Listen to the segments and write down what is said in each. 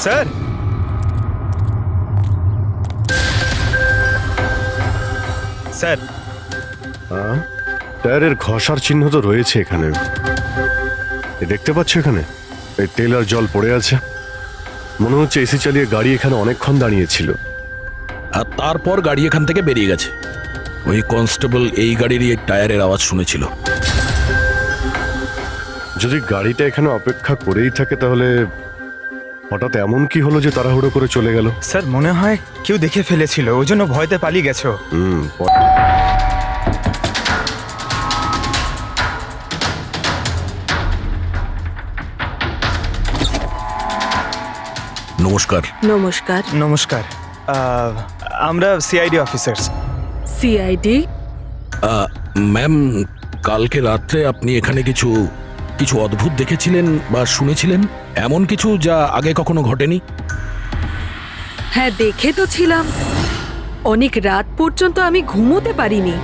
Sir, sir, টায়ারের ঘষার চিহ্ন তো রয়েছে এখানে। দেখতে পাচ্ছ এখানে এই তেল আর জল পড়ে আছে। মনে হচ্ছে এসি চালিয়ে গাড়ি এখানে অনেকক্ষণ দাঁড়িয়েছিল। আর তারপর গাড়ি এখান থেকে বেরিয়ে গেছে। ওই কনস্টেবল এই গাড়িরই টায়ারের আওয়াজ শুনেছিল। যদি গাড়িটা এখানে অপেক্ষা করেই থাকে তাহলে হঠাৎ এমন কি হলো যে তাড়াহুড়ো করে চলে গেল? স্যার মনে হয় কেউ দেখে ফেলেছিল, ওই জন্য ভয়তে পালিয়ে গেছো। নমস্কার। নমস্কার। নমস্কার। আমরা সিআইডি অফিসার্স। সিআইডি? ম্যাম, কালকে রাত্রে আপনি এখানে কিছু কিছু অদ্ভুত দেখেছিলেন বা শুনেছিলেন? এমন কিছু যা আগে কখনো ঘটেনি? হ্যাঁ, দেখে তো ছিলাম। অনেক রাত পর্যন্ত আমি ঘুমোতে পারিনি।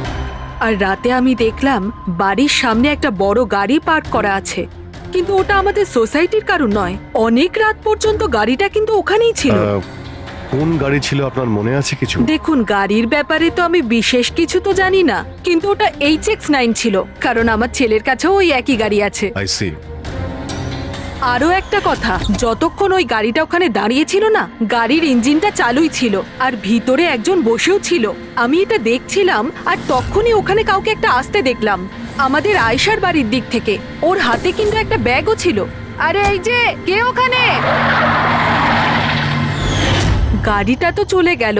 আর রাতে আমি দেখলাম বাড়ির সামনে একটা বড় গাড়ি পার্ক করা আছে, কিন্তু ওটা আমাদের সোসাইটির কারণ নয়। অনেক রাত পর্যন্ত গাড়িটা কিন্তু ওখানেই ছিল। কোন গাড়ি ছিল আপনার মনে আছে কিছু? দেখুন, গাড়ির ব্যাপারে তো আমি বিশেষ কিছু তো জানি না, কিন্তু ওটা HX9 ছিল, কারণ আমার ছেলের কাছেও ওই একই গাড়ি আছে। I see. আরো একটা কথা, যতক্ষণ ওই গাড়িটা ওখানে দাঁড়িয়ে ছিল না, গাড়ির ইঞ্জিনটা চালুই ছিল আর ভিতরে একজন বসেও ছিল। আমি এটা দেখছিলাম আর তখনই ওখানে কাউকে একটা আসতে দেখলাম আমাদের আয়েশার বাড়ির দিক থেকে। ওর হাতে কিন্তু একটা ব্যাগও ছিল। আরে এই যে, কে ওখানে? গাড়িটা তো চলে গেল,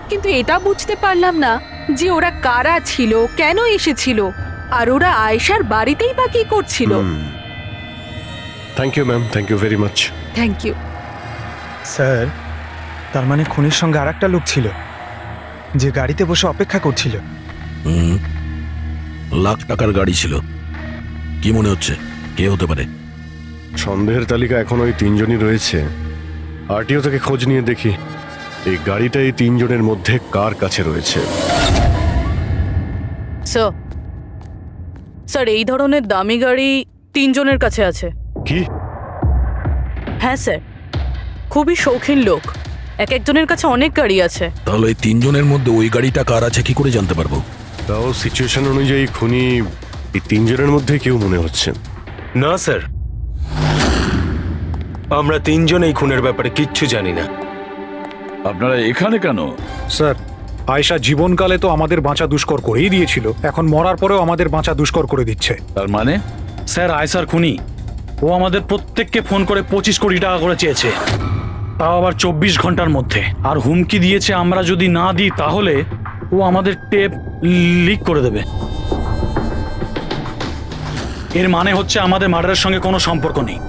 কিন্তু এটা বুঝতে পারলাম না যে ওরা কারা ছিল, কেন এসেছিল, আর ওরা আয়েশার বাড়িতেই বা কি করছিল। Thank you ma'am, thank you very much. Thank you. Sir, তার মানে খুনির সঙ্গে আর একটা লোক ছিল যে গাড়িতে বসে অপেক্ষা করছিল। লাখ টাকার গাড়ি ছিল। কি মনে হচ্ছে কে হতে পারে? সন্দেহের তালিকা এখন ওই তিনজনই রয়েছে। আরটিও থেকে খোঁজ নিয়ে দেখি এই গাড়িটা এই তিনজনের মধ্যে কার কাছে রয়েছে। স্যার, এই ধরনের দামি গাড়ি তিনজনের কাছে আছে। কি? হ্যাঁ স্যার, খুবই শৌখিন লোক, একজনের কাছে অনেক গাড়ি আছে। তাহলে এই তিনজনের মধ্যে ওই গাড়িটা কার আছে কি করে জানতে পারবো? তাও সিচুয়েশন অনুযায়ী খুনি এই তিনজনের মধ্যে কেউ মনে হচ্ছে। না স্যার, আমরা তিনজন এই খুনের ব্যাপারে কিচ্ছু জানি না। আপনারা এখানে কেন? স্যার, আয়েশা জীবনকালে তো আমাদের বাঁচা দুষ্কর করেই দিয়েছিল, এখন মরার পরেও আমাদের বাঁচা দুষ্কর করে দিচ্ছে। তার মানে? স্যার, আয়েশার খুনি ও আমাদের প্রত্যেককে ফোন করে 25 কোটি টাকা করে চেয়েছে, তাও আবার 24 ঘন্টার মধ্যে। আর হুমকি দিয়েছে আমরা যদি না দিই তাহলে ও আমাদের টেপ লিক করে দেবে। এর মানে হচ্ছে আমাদের মার্ডারের সঙ্গে কোনো সম্পর্ক নেই।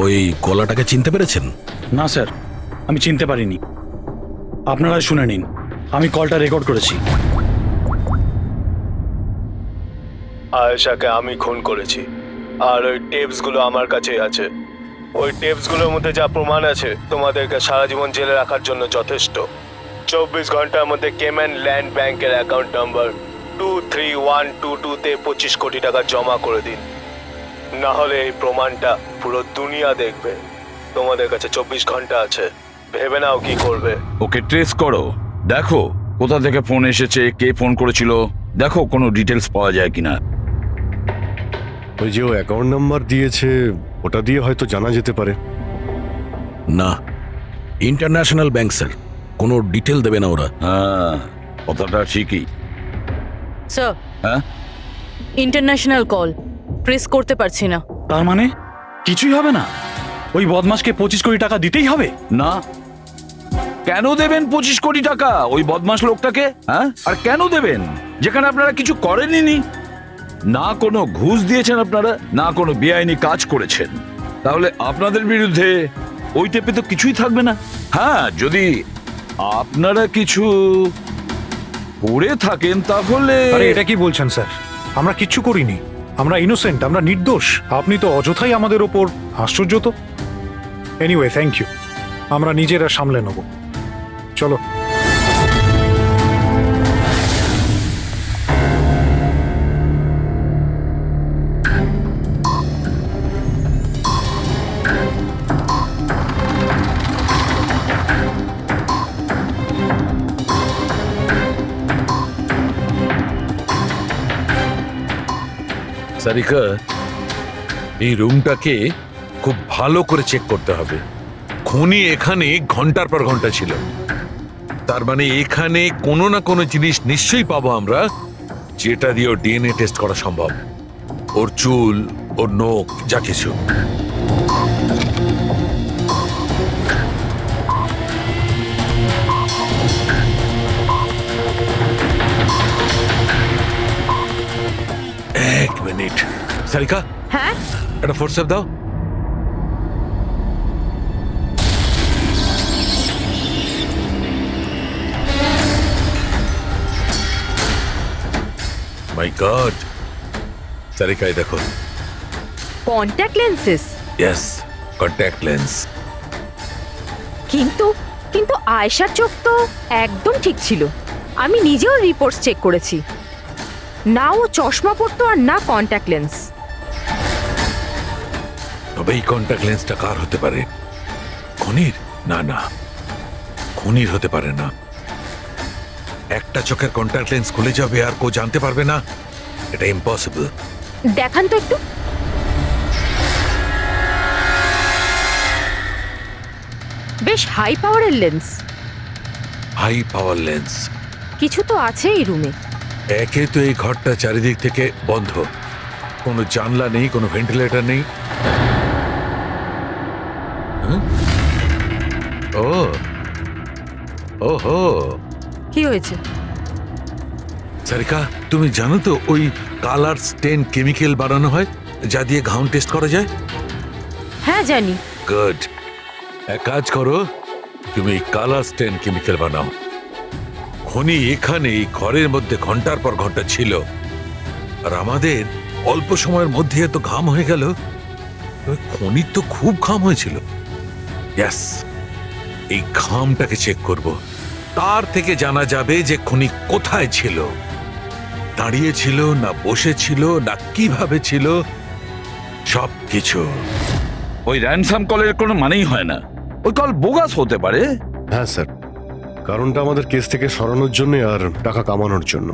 ওই গলাটাকে চিনতে পেরেছেন? না স্যার, আমি চিনতে পারিনি। আপনারাই শুনে নিন, আমি কলটা রেকর্ড করেছি। আয়েশাকে আমি খুন করেছি, আর ওই টেপসগুলো আমার কাছেই আছে। ওই টেপসগুলোর মধ্যে যা প্রমাণ আছে তোমাদেরকে সারা জীবন জেলে রাখার জন্য যথেষ্ট। 24 ঘন্টার মধ্যে কেম্যান ল্যান্ড ব্যাংকের অ্যাকাউন্ট নাম্বার 23122-তে 25 কোটি টাকা জমা করে দিন, না হলে এই প্রমাণটা পুরো দুনিয়া দেখবে। তোমাদের কাছে 24 ঘন্টা আছে, ভেবে নাও কি করবে। ওকে ট্রেস করো, দেখো কোথা থেকে ফোন এসেছে, কে ফোন করেছিল, দেখো কোনো ডিটেলস পাওয়া যায় কিনা। ওই যে ও অ্যাকাউন্ট নাম্বার দিয়েছে, ওটা দিয়ে হয়তো জানা যেতে পারে। না, ইন্টারন্যাশনাল ব্যাংক স্যার, কোনো ডিটেল দেবে না ওরা। হ্যাঁ, কথাটা ঠিকই। স্যার, হ্যাঁ, ইন্টারন্যাশনাল কল, প্রেস করতে পারছি না। তার মানে কিছুই হবে না? ওই বদমাশকে 25 কোটি টাকা দিতেই হবে? না। কেন দেবেন 25 কোটি টাকা ওই বদমাশ লোকটাকে? হ্যাঁ, আর কেন দেবেন যেখানে আপনারা কিছু করেননি? না কোনো ঘুষ দিয়েছেন আপনারা, না কোনো বেআইনি কাজ করেছেন। তাহলে আপনাদের বিরুদ্ধে ওই টেপে তো কিছুই থাকবে না। হ্যাঁ, যদি আপনারা কিছু করে থাকেন তাহলে। আরে এটা কি বলছেন স্যার? আমরা কিচ্ছু করিনি, আমরা ইনোসেন্ট, আমরা নির্দোষ। আপনি তো অযথাই আমাদের ওপর। আশ্চর্য তো। এনিওয়ে, থ্যাংক ইউ, আমরা নিজেরা সামলে নেব। চলো। সারিকা, এই রুমটাকে খুব ভালো করে চেক করতে হবে। খুনি এখানে ঘন্টার পর ঘন্টা ছিল, তার মানে এখানে কোনো না কোনো জিনিস নিশ্চয়ই পাবো আমরা, যেটা দিয়ে ওর ডিএনএ টেস্ট করা সম্ভব। ওর চুল, ওর নখ, যা কিছু। এক মিনিট সারিকা, হ্যাঁ একটা ফোর্সেপ দাও। মাই গড, সারিকা এই দেখো। Contact lenses. Yes, contact lens. কিন্তু কিন্তু আয়েশার চোখ তো একদম ঠিক ছিল। আমি নিজেও রিপোর্টস চেক করেছি, না ও চশমা পরতো আর না কন্ট্যাক্ট লেন্স। তবে এই কন্ট্যাক্ট লেন্সটা কার হতে পারে? খুনির? না না, খুনির হতে পারে না। একটা চোখের কন্ট্যাক্ট লেন্স খুলে যাবে আর কেউ জানতে পারবে না, এটা ইম্পসিবল। দেখান তো একটু। বেশ হাই পাওয়ারের লেন্স। High power lens. কিছু তো আছে এই রুমে। একে তো এই ঘরটা চারিদিক থেকে বন্ধ, কোনো জানলা নেই, কোনো ভেন্টিলেটর নেই। হ্যাঁ? ও ওহো, কি হয়েছে? সারিকা, তুমি জানো তো ওই কালার স্টেন কেমিক্যাল বানানো হয় যা দিয়ে ঘাম টেস্ট করা যায়? হ্যাঁ জানি। গুড, এক কাজ করো, তুমি কালার স্টেন কেমিক্যাল বানাও। খনি এখানে এই ঘরের মধ্যে ঘন্টার পর ঘন্টা ছিল, আর আমাদের অল্প সময়ের মধ্যে এত ঘাম হয়ে গেল। খনির তো খুব ঘাম হয়েছিল। ইয়েস, এই ঘামটাকে চেক করব, তার থেকে জানা যাবে যে খনি কোথায় ছিল, দাঁড়িয়ে ছিল না বসে ছিল না কিভাবে ছিল, সব কিছু। ওই র্যানসাম কলের কোনো মানেই হয় না, ওই কল বোগাস হতে পারে। হ্যাঁ স্যার, কারণটা আমাদের কেস থেকে সরানোর জন্য আর টাকা কামানোর জন্য।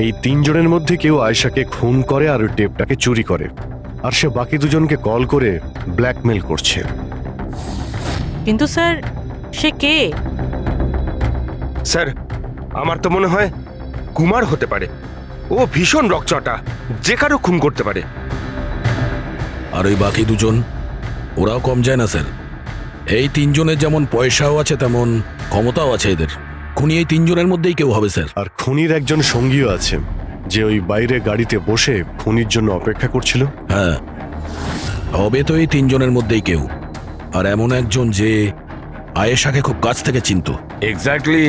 এই তিনজনের মধ্যে কেউ আয়েশাকে খুন করে আর ওই টেপটাকে চুরি করে, আর সে বাকি দুজনকে কল করে ব্ল্যাকমেল করছে। কিন্তু স্যার, সে কে? স্যার, আমার তো মনে হয় কুমার হতে পারে। ও ভীষণ রকচটা, যে কারো খুন করতে পারে। আর ওই বাকি দুজন, ওরাও কম যায় না স্যার। এই তিনজনের যেমন পয়সাও আছে তেমন ক্ষমতাও আছে এদের। খুনি এই তিনজনের মধ্যেই কেউ হবে স্যার। আর খুনির একজন সঙ্গীও আছে, যে ওই বাইরে গাড়িতে বসে খুনির জন্য অপেক্ষা করছিল। হ্যাঁ, হবে তো এই তিনজনের মধ্যেই কেউ, আর এমন একজন যে আয়েশাকে খুব কাছ থেকে চিনতো। এক্স্যাক্টলি,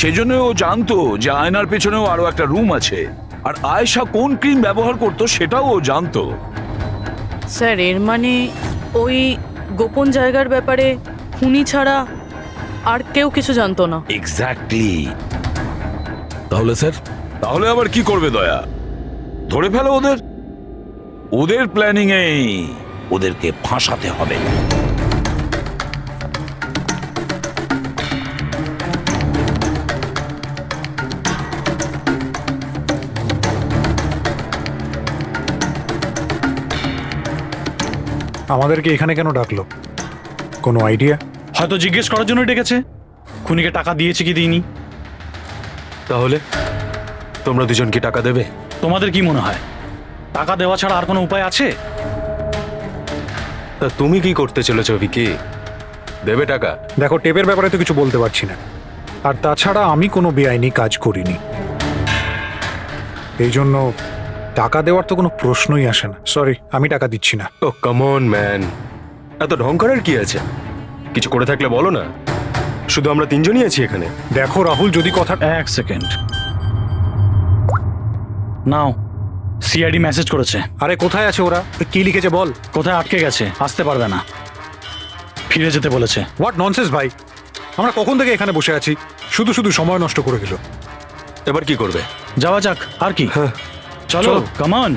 সেই জন্য ও জানতো যে আয়নার পেছনেও আরো একটা রুম আছে, আর আয়েশা কোন ক্রিম ব্যবহার করতো সেটাও ও জানতো। স্যার, এর মানে ওই গোপন জায়গার ব্যাপারে খুনি ছাড়া আর কেউ কিছু জানতো না। এক্স্যাক্টলি। তাহলে স্যার? তাহলে আবার কি করবে দয়া? ধরে ফেলো ওদের। ওদের প্ল্যানিং এই, ওদেরকে ফাঁসাতে হবে। আমাদেরকে এখানে কেন ডাকলো? কোনো আইডিয়া? হয়তো জিজ্ঞেস করার জন্য ডেকেছে, খুনিকে টাকা দিয়েছে কি দিইনি। তাহলে তোমরা দুজন কি টাকা দেবে? তোমাদের কি মনে হয় টাকা দেওয়া ছাড়া আর কোনো উপায় আছে? তা তুমি কি করতে চলেছো ভিকি? দেবে টাকা? দেখো, টেপের ব্যাপারে তো কিছু বলতে পারছি না, আর তাছাড়া আমি কোনো বেআইনি কাজ করিনি, এই জন্য টাকা দেওয়ার তো কোনো প্রশ্নই আসে না। সরি, আমি টাকা দিচ্ছি না। ও কাম অন ম্যান, এত ঢং করার কি আছে? কিছু করে থাকলে বলো না, শুধু আমরা তিনজনই আছি এখানে। দেখো রাহুল, যদি কথা... এক সেকেন্ড, নাও, সিআইডি মেসেজ করেছে। আরে কোথায় আছে ওরা? কি লিখেছে বল। কোথায় আটকে গেছে, আসতে পারবে না, ফিরে যেতে বলেছে। হোয়াট ননসেন্স ভাই, আমরা কখন থেকে এখানে বসে আছি, শুধু শুধু সময় নষ্ট করে দিল। এবার কি করবে? যাওয়া যাক, আর কি। চলো, কাম অন।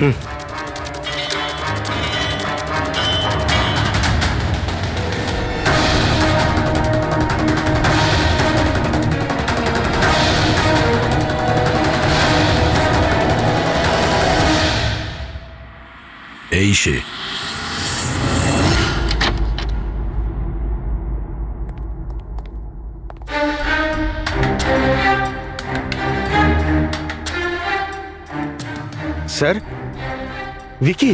এই সে। স্যার, ভিকি,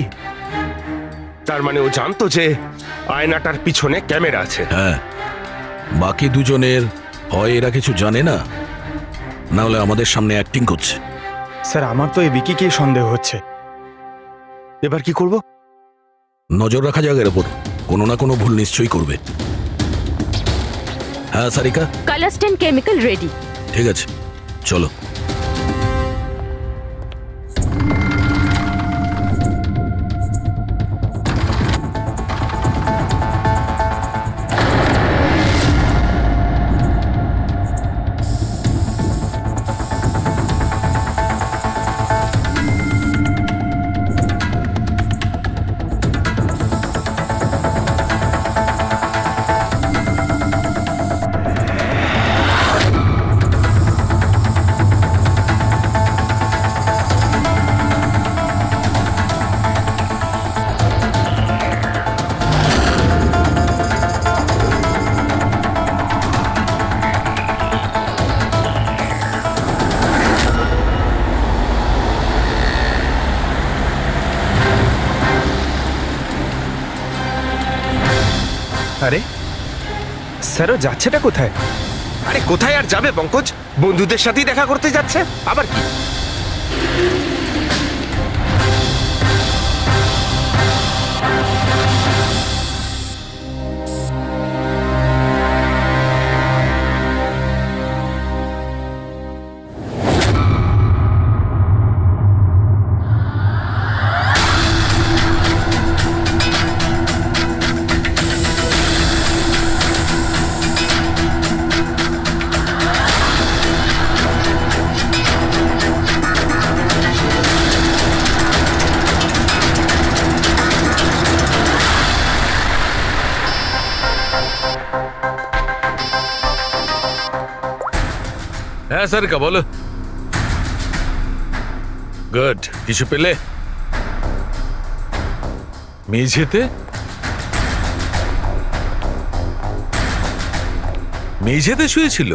তার মানে ও জানতো যে আয়নাটার পিছনে ক্যামেরা আছে। হ্যাঁ, বাকি দুজনের হয় এরা কিছু জানে না, না হলে আমাদের সামনে অ্যাক্টিং করছে। স্যার, আমার তো এই বিকিকেই সন্দেহ হচ্ছে। এবার কি করব? নজর রাখা যাক এর ওপর, কোনো না কোনো ভুল নিশ্চয়ই করবে। হ্যাঁ সারিকা, কালাস্টেন কেমিক্যাল রেডি। ঠিক আছে, চলো। আরে স্যারও যাচ্ছেটা কোথায়? আরে কোথায় আর যাবে পঙ্কজ? বন্ধুদের সাথেই দেখা করতে যাচ্ছে, আবার কি? হ্যাঁ সারিকা, বলো। গুড, কিছু পেলে? মেঝেতে? মেঝেতে শুয়েছিল?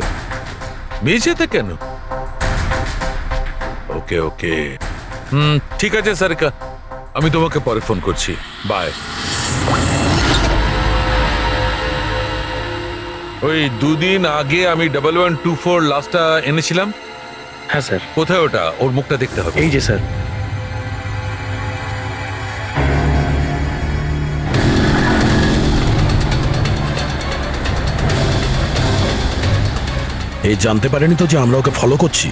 মেঝেতে কেন? ওকে ওকে, ঠিক আছে সারিকা, আমি তোমাকে পরে ফোন করছি। বাই। ওই 2 দিন আগে আমি 1124 লাস্টটা এনেছিলাম। হ্যাঁ স্যার। কোথায় ওটা? ওর মুখটা দেখতে হবে। এই যে স্যার। এই জানতে পারেনি তো যে আমরা ওকে ফলো করছি?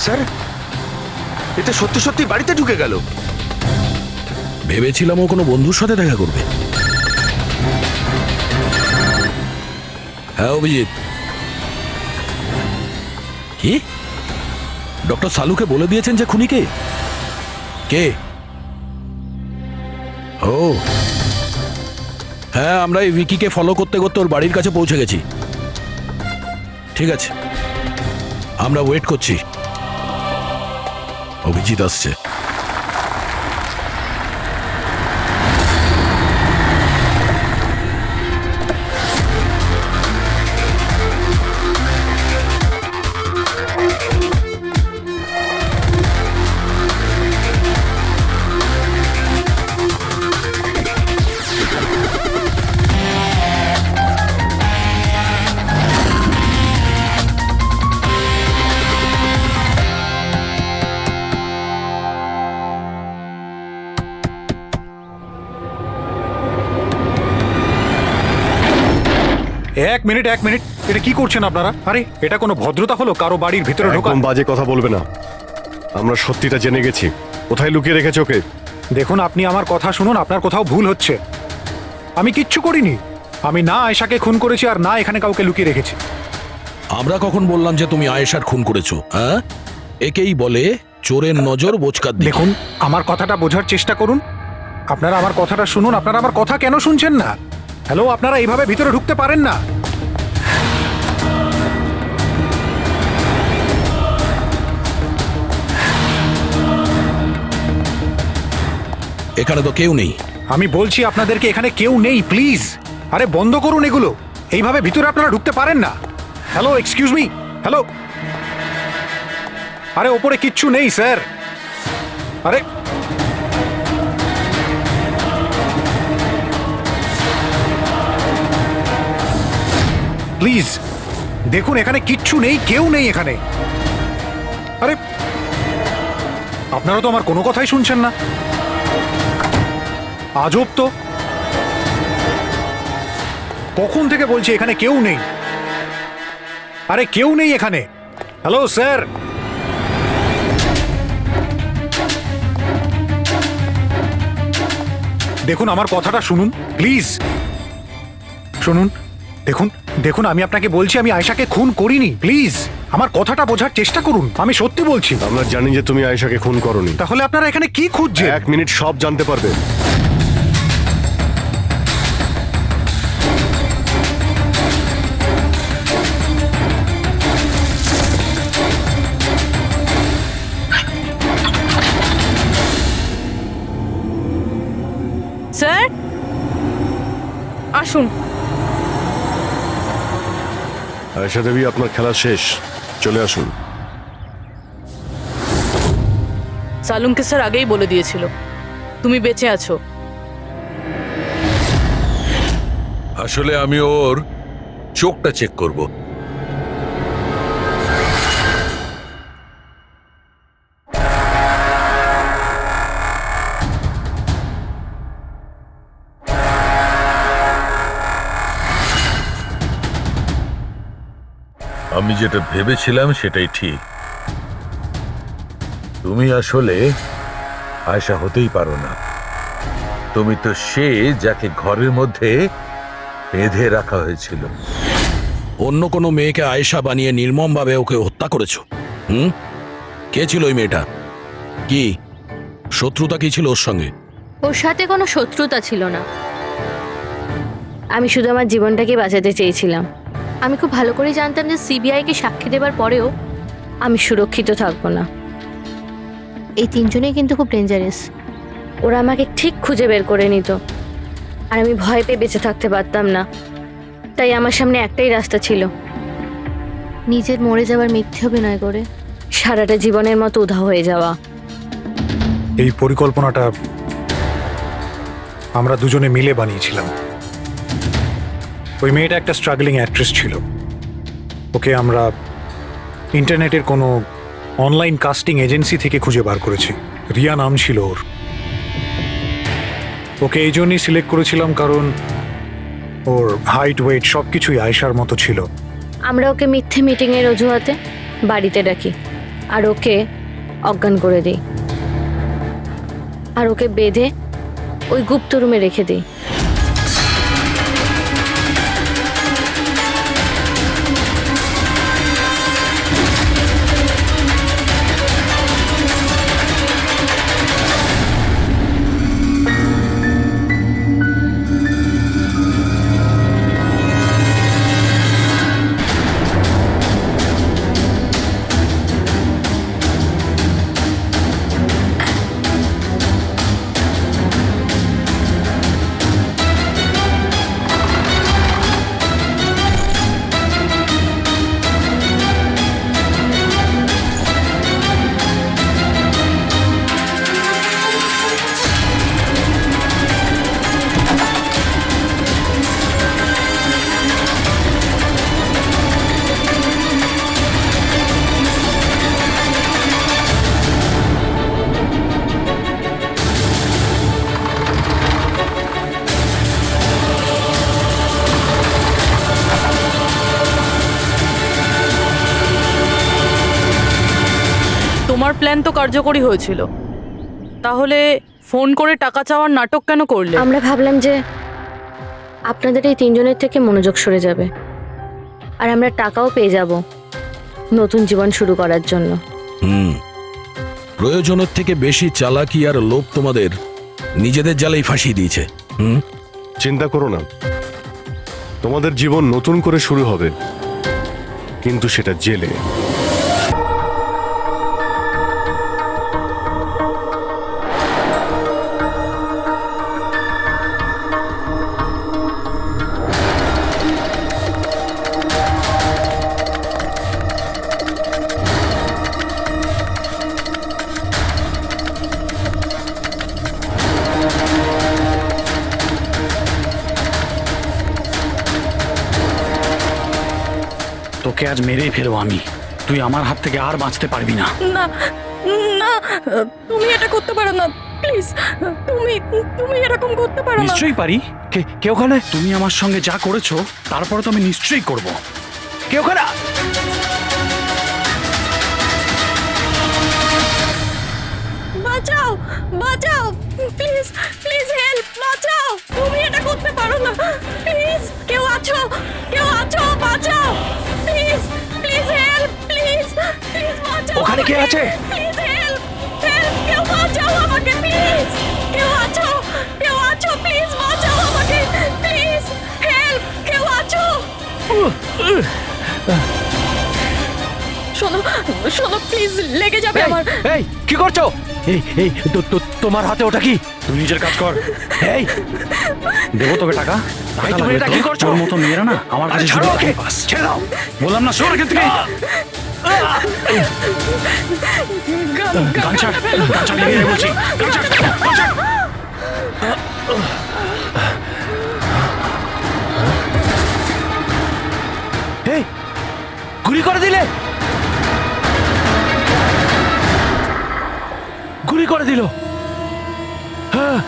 স্যার, এটা সত্যি সত্যি বাড়িতে ঢুকে গেল। ভেবেছিলাম ও কোনো বন্ধুর সাথে দেখা করবে। হ্যাঁ অভিজিৎ। কি? ডক্টর সালুকে বলে দিয়েছেন যে খুনি কে? কে? ও হ্যাঁ, আমরা এই ভিকিকে ফলো করতে করতে ওর বাড়ির কাছে পৌঁছে গেছি। ঠিক আছে, আমরা ওয়েট করছি। অভিজিৎ আসছে। এক মিনিট, এটা কি করছেন আপনারা? আরে এটা কোনো ভদ্রতা হলো কারো বাড়ির ভিতরে ঢোকা? একদম বাজে কথা বলবে না। আমরা সত্যিটা জেনে গেছি। কোথায় লুকিয়ে রেখেছো ওকে? দেখুন, আপনি আমার কথা শুনুন, আপনার কোথাও ভুল হচ্ছে। আমি কিচ্ছু করিনি। আমি না আয়েশাকে খুন করেছি আর না এখানে কাউকে লুকিয়ে রেখেছি। আমরা কখন বললাম যে তুমি আয়েশার খুন করেছো? হ্যাঁ, একেই বলে চোরের নজর বোচকার দিকে। দেখুন, আমার কথাটা বোঝার চেষ্টা করুন। আপনারা আমার কথাটা শুনুন, আপনারা আমার কথা কেন শুনছেন না? হ্যালো, আপনারা এইভাবে ভিতরে ঢুকতে পারেন না। এখানে তো কেউ নেই। আমি বলছি আপনাদেরকে এখানে কেউ নেই, প্লিজ। আরে বন্ধ করুন এগুলো, এইভাবে ভিতরে আপনারা ঢুকতে পারেন না। Hello, excuse me, hello. আরে ওপরে কিচ্ছু নেই স্যার। আরে প্লিজ দেখুন, এখানে কিচ্ছু নেই, কেউ নেই এখানে। আরে আপনারা তো আমার কোনো কথাই শুনছেন না। আজব তো, কখন থেকে বলছি এখানে কেউ নেই। আরে কেউ নেই এখানে। হ্যালো স্যার, দেখুন আমার কথাটা শুনুন প্লিজ, শুনুন। দেখুন দেখুন, আমি আপনাকে বলছি আমি আয়েশাকে খুন করিনি, প্লিজ আমার কথাটা বোঝার চেষ্টা করুন, আমি সত্যি বলছি। আমরা জানি যে তুমি আয়েশাকে খুন করনি। তাহলে আপনারা এখানে কি খুঁজছেন? 1 মিনিট সব জানতে পারবে। স্যার আসুন। আয়েশা দেবী, আপনার খেলা শেষ, চলে আসুন। সালুমকে স্যার আগেই বলে দিয়েছিল তুমি বেঁচে আছো। আসলে আমি ওর চোখটা চেক করব। আমি যেটা ভেবেছিলাম সেটাই ঠিক। তুমি আসলে আয়েশা হতেই পারো না। তুমি তো সে যাকে ঘরের মধ্যে বেঁধে রাখা হয়েছিল। অন্য কোনো মেয়েকে আয়েশা বানিয়ে নির্মমভাবে ওকে হত্যা করেছো। কে ছিল ওই মেয়েটা? কি শত্রুতা কি ছিল ওর সঙ্গে? ওর সাথে কোনো শত্রুতা ছিল না। আমি শুধু আমার জীবনটাকে বাঁচাতে চেয়েছিলাম। আমি খুব ভালো করে জানতাম যে সিবিআইকে সাক্ষী দেবার পরেও আমি সুরক্ষিত থাকবো না। এই তিনজনেই কিন্তু খুব ডেঞ্জারাস। ওরা আমাকে ঠিক খুঁজে বের করে নিত, আর আমি ভয় পেয়ে বেঁচে থাকতে পারতাম না। তাই আমার সামনে একটাই রাস্তা ছিল, নিজের মরে যাওয়ার মিথ্যে অভিনয় করে সারাটা জীবনের মতো উধাও হয়ে যাওয়া। এই পরিকল্পনাটা আমরা দুজনে মিলে বানিয়েছিলাম। ওই মেয়েটা একটা স্ট্রাগলিং অ্যাক্ট্রেস ছিল। ওকে আমরা ইন্টারনেটের কোনো অনলাইন কাস্টিং এজেন্সি থেকে খুঁজে বার করেছি। রিয়া নাম ছিল ওর। ওকে এই জন্যই সিলেক্ট করেছিলাম কারণ ওর হাইট, ওয়েট সব কিছুই আয়েশার মতো ছিল। আমরা ওকে মিথ্যে মিটিংয়ের অজুহাতে বাড়িতে ডাকি, আর ওকে অজ্ঞান করে দিই, আর ওকে বেঁধে ওই গুপ্ত রুমে রেখে দিই। তোমার প্ল্যান তো কার্যকরী হয়েছিল, তাহলে ফোন করে টাকা চাওয়ার নাটক কেন করলে? আমরা ভাবলাম যে আপনাদের এই তিনজনের থেকে মনোযোগ সরে যাবে, আর আমরা টাকাও পেয়ে যাব নতুন জীবন শুরু করার জন্য। প্রয়োজনের থেকে বেশি চালাকি আর লোভ তোমাদের নিজেদের জালেই ফাঁসিয়ে দিয়েছে। চিন্তা করো না, তোমাদের জীবন নতুন করে শুরু হবে, কিন্তু সেটা জেলে। তোকে আজ মেরেই ফেলবো আমি। তুই আমার হাত থেকে আর বাঁচতে পারবি না। না না, তুমি এটা করতে পারো না, প্লিজ। তুমি তুমি এরকম করতে পারো না। নিশ্চয়ই পারি। কে ওখানে? তুমি আমার সঙ্গে যা করেছো তারপরে তো আমি নিশ্চয়ই করব। কে ওখানে? বাঁচাও, বাঁচাও, প্লিজ, প্লিজ হেল্প, বাঁচাও। তুমি এটা করতে পারো না, প্লিজ। কেউ আছো, কেউ আছো, বাঁচাও, please, please help, please, please বাঁচাও। ওখানে কে আছে? প্লিজ হেল্প, হেল্প, কেউ বাঁচাও আমাকে, প্লিজ। কেউ আছো, কেউ আছো, প্লিজ বাঁচাও আমাকে, প্লিজ, হেল্প, কেউ আছো? শোনো, শোনো, প্লিজ, লেগে যাবে আমার। এই কি করছো? এই তোমার হাতে ওটা কি? তুই নিজের কাজ কর। এই দেবো তোকে টাকা। তুমি এটা কি করছো? তোর মতো মেয়েরা না আমার কাছে শুধু টাকাই পাস। ছেড়ে দাও বললাম না, সর এখান থেকে। গান ছাড়, গান ছাড়, লেগে যাবে বলছি। গান ছাড়, গান ছাড়। এই গুলি করে দিলে, গুলি করে দিল। হ্যাঁ,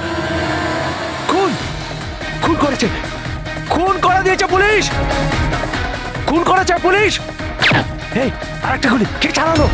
খুন খুন করেছে, খুন করে দিয়েছে পুলিশ, খুন করেছে পুলিশ। এই আরেকটা গুলি কে চালালো?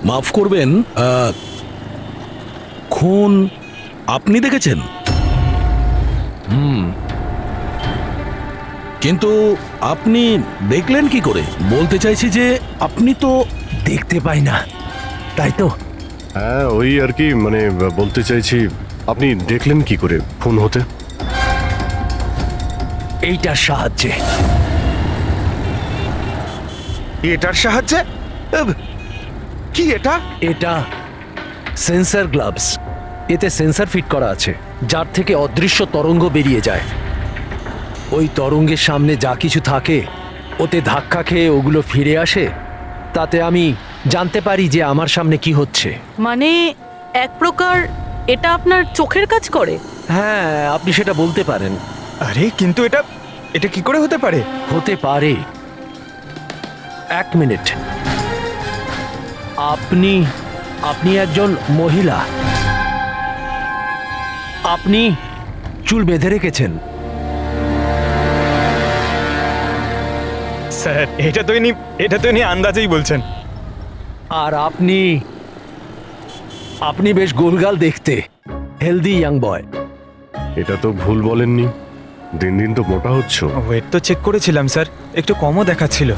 মাফ করবেন, খুন আপনি দেখেছেন? কিন্তু আপনি দেখলেন কি করে? বলতে চাইছি যে আপনি তো দেখতে পাই না, তাই তো? হ্যাঁ, ওই আর কি, মানে বলতে চাইছি আপনি দেখলেন কি করে খুন হতে? এইটার সাহায্যে। এটার সাহায্যে? কি এটা? এটা সেন্সর গ্লাভস। এতে সেন্সর ফিট করা আছে, যার থেকে অদৃশ্য তরঙ্গ বেরিয়ে যায়। ওই তরঙ্গের সামনে যা কিছু থাকে ওতে ধাক্কা খেয়ে ওগুলো ফিরে আসে। তাতে আমি জানতে পারি যে আমার সামনে কি হচ্ছে। মানে এক প্রকার এটা আপনার চোখের কাজ করে? হ্যাঁ, আপনি সেটা বলতে পারেন। আরে কিন্তু এটা এটা কি করে হতে পারে? হতে পারে। এক মিনিট, আপনি আপনি একজন মহিলা, আপনি চুল বেঁধে রেখেছেন। স্যার, এটা তো ইনি আন্দাজেই বলছেন। আর আপনি আপনি বেশ গোলগাল দেখতে, হেলদি ইয়াং বয়। এটা তো ভুল বলেননি, দিন দিন তো মোটা হচ্ছ। ওয়েট তো চেক করেছিলাম স্যার, একটু কমও দেখাচ্ছিল।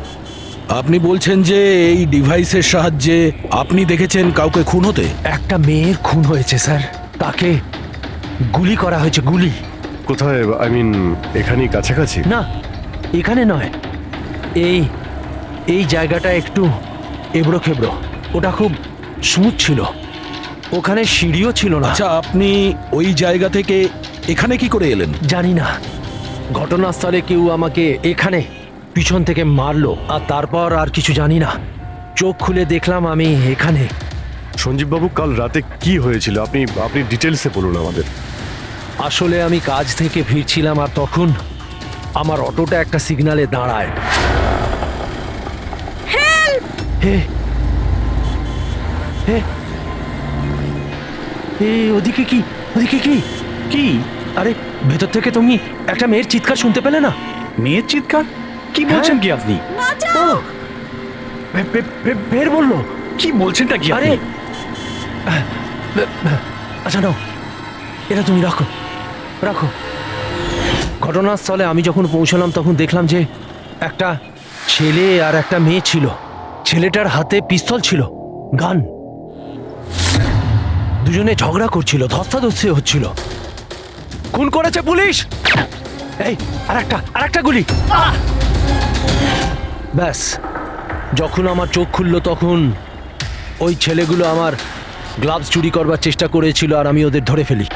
আপনি বলছেন যে এই ডিভাইসের সাহায্যে আপনি দেখেছেন কাউকে খুন হতে? একটা মেয়ের খুন হয়েছে স্যার, তাকে গুলি করা হয়েছে, গুলি। কোথায়? আই মিন এখানেই কাছাকাছি? না, এখানে নয়, এই এই জায়গাটা একটু এবড়ো খেবড়ো। ওটা খুব স্মুথ ছিল, ওখানে সিঁড়িও ছিল না। আচ্ছা, আপনি ওই জায়গা থেকে এখানে কি করে এলেন? জানি না, ঘটনাস্থলে কেউ আমাকে এখানে পিছন থেকে মারলো, আর তারপর আর কিছু জানি না। চোখ খুলে দেখলাম আমি এখানে। সঞ্জীব বাবু, কাল রাতে কি হয়েছিল আপনি আপনি ডিটেলসে বলুন আমাদের। আসলে আমি কাজ থেকে ফিরছিলাম, আর তখন আমার অটোটা একটা সিগন্যালে দাঁড়ায়। হে হে, ওদিকে কি, ওদিকে কি কি? আরে ভেতর থেকে তুমি একটা মেয়ের চিৎকার শুনতে পেলে না? মেয়ের চিৎকার? কি বলছেন কি আপনি? বাঁচাও! ফের বললো? কি বলছেনটা কি আরে আপনি? আচ্ছা নাও, এটা তুমি রাখো রাখো। ঘটনাস্থলে আমি যখন পৌঁছলাম তখন দেখলাম যে একটা ছেলে আর একটা মেয়ে ছিল। ছেলেটার হাতে পিস্তল ছিল, গান। দুজনে ঝগড়া করছিল, ধস্তাধস্তি হচ্ছিল। খুন করেছে পুলিশ। এই আরেকটা গুলি। ব্যাস, যখন আমার চোখ খুলল তখন ওই ছেলেগুলো আমার গ্লাভস চুরি করবার চেষ্টা করেছিল আর আমি ওদের ধরে ফেলি।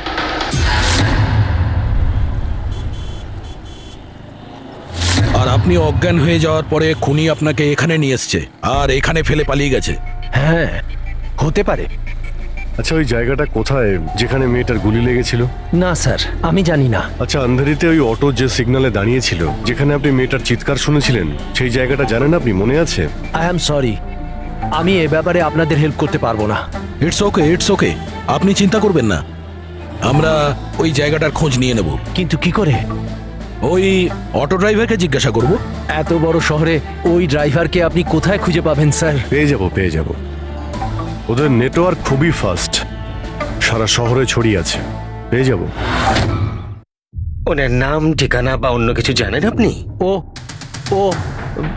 আর আপনি অজ্ঞান হয়ে যাওয়ার পরে খুনি আপনাকে এখানে নিয়ে এসছে আর এখানে ফেলে পালিয়ে গেছে। হ্যাঁ, হতে পারে। আচ্ছা, ওই জায়গাটা কোথায় যেখানে মেয়েটার গুলি লেগেছিল? না স্যার, আমি জানি না। আচ্ছা, আন্ধারিতে ওই অটো যে সিগন্যালে দাঁড়িয়েছিল, যেখানে আপনি মেয়েটার চিৎকার শুনেছিলেন, সেই জায়গাটা জানেন আপনি? মনে আছে? আই অ্যাম সরি, আমি এ ব্যাপারে আপনাদের হেল্প করতে পারবো না। ইটস ওকে, আপনি চিন্তা করবেন না, আমরা ওই জায়গাটার খোঁজ নিয়ে নেব। কিন্তু কি করে? ওই অটো ড্রাইভারকে জিজ্ঞাসা করব। এত বড় শহরে ওই ড্রাইভারকে আপনি কোথায় খুঁজে পাবেন স্যার? পেয়ে যাব। ওদের নেটওয়ার্ক খুবই ফাস্ট, সারা শহরে ছড়িয়ে আছে। পেয়ে যাব। ওনার নাম, ঠিকানা বা অন্য কিছু জানেন আপনি? ও ও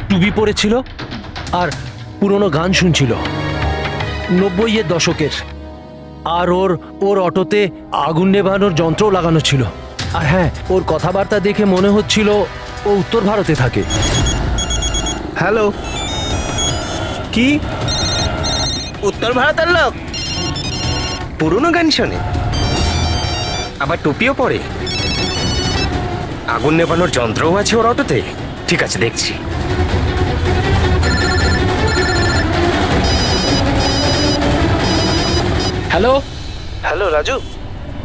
টুপি পরেছিল আর পুরনো গান শুনছিল 90-এর দশকের। আর ওর অটোতে আগুন নেভানোর যন্ত্রও লাগানো ছিল। আর হ্যাঁ, ওর কথাবার্তা দেখে মনে হচ্ছিল ও উত্তর ভারতে থাকে। হ্যালো, কি উত্তর ভারতের লোক? পুরনো গান শোনে, আবার টুপিও পরে, আগুন নেভানোর যন্ত্রও আছে ওর অটোতে। ঠিক আছে, দেখছি। Hello hello Raju.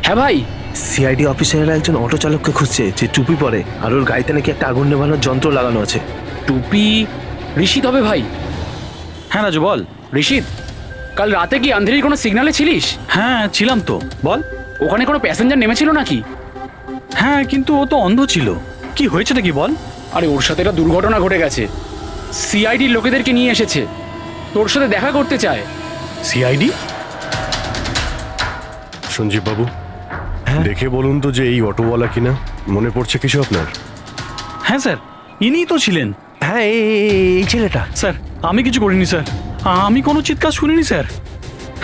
হ্যাঁ ভাই, সিআইডি অফিসারেরা একজন অটো চালককে খুঁজছে যে টুপি পরে আর ওর গাড়িতে নাকি একটা আগুন নেভানোর যন্ত্র লাগানো আছে। টুপি ঋষিত হবে ভাই। হ্যাঁ রাজু, বল। ঋষিত, কাল রাতে কি আন্ধেরির কোনো সিগন্যালে ছিলিস? হ্যাঁ ছিলাম তো, বল। ওখানে কোনো প্যাসেঞ্জার নেমেছিল নাকি? হ্যাঁ, কিন্তু ও তো অন্ধ ছিল। কি হয়েছেটা কি বল? আরে ওর সাথে একটা দুর্ঘটনা ঘটে গেছে। সিআইডির লোকেদেরকে নিয়ে এসেছে, তোর সাথে দেখা করতে চায়। সিআইডি? সঞ্জীব বাবু, দেখে বলুন তো যে এই অটোওয়ালা কিনা। মনে পড়ছে কিছু আপনার? হ্যাঁ স্যার, ইনিই তো ছিলেন। হ্যাঁ, এই ছেলেটা। স্যার, আমি কিছু করিনি স্যার, আমি কোনো চিৎকার শুনিনি স্যার।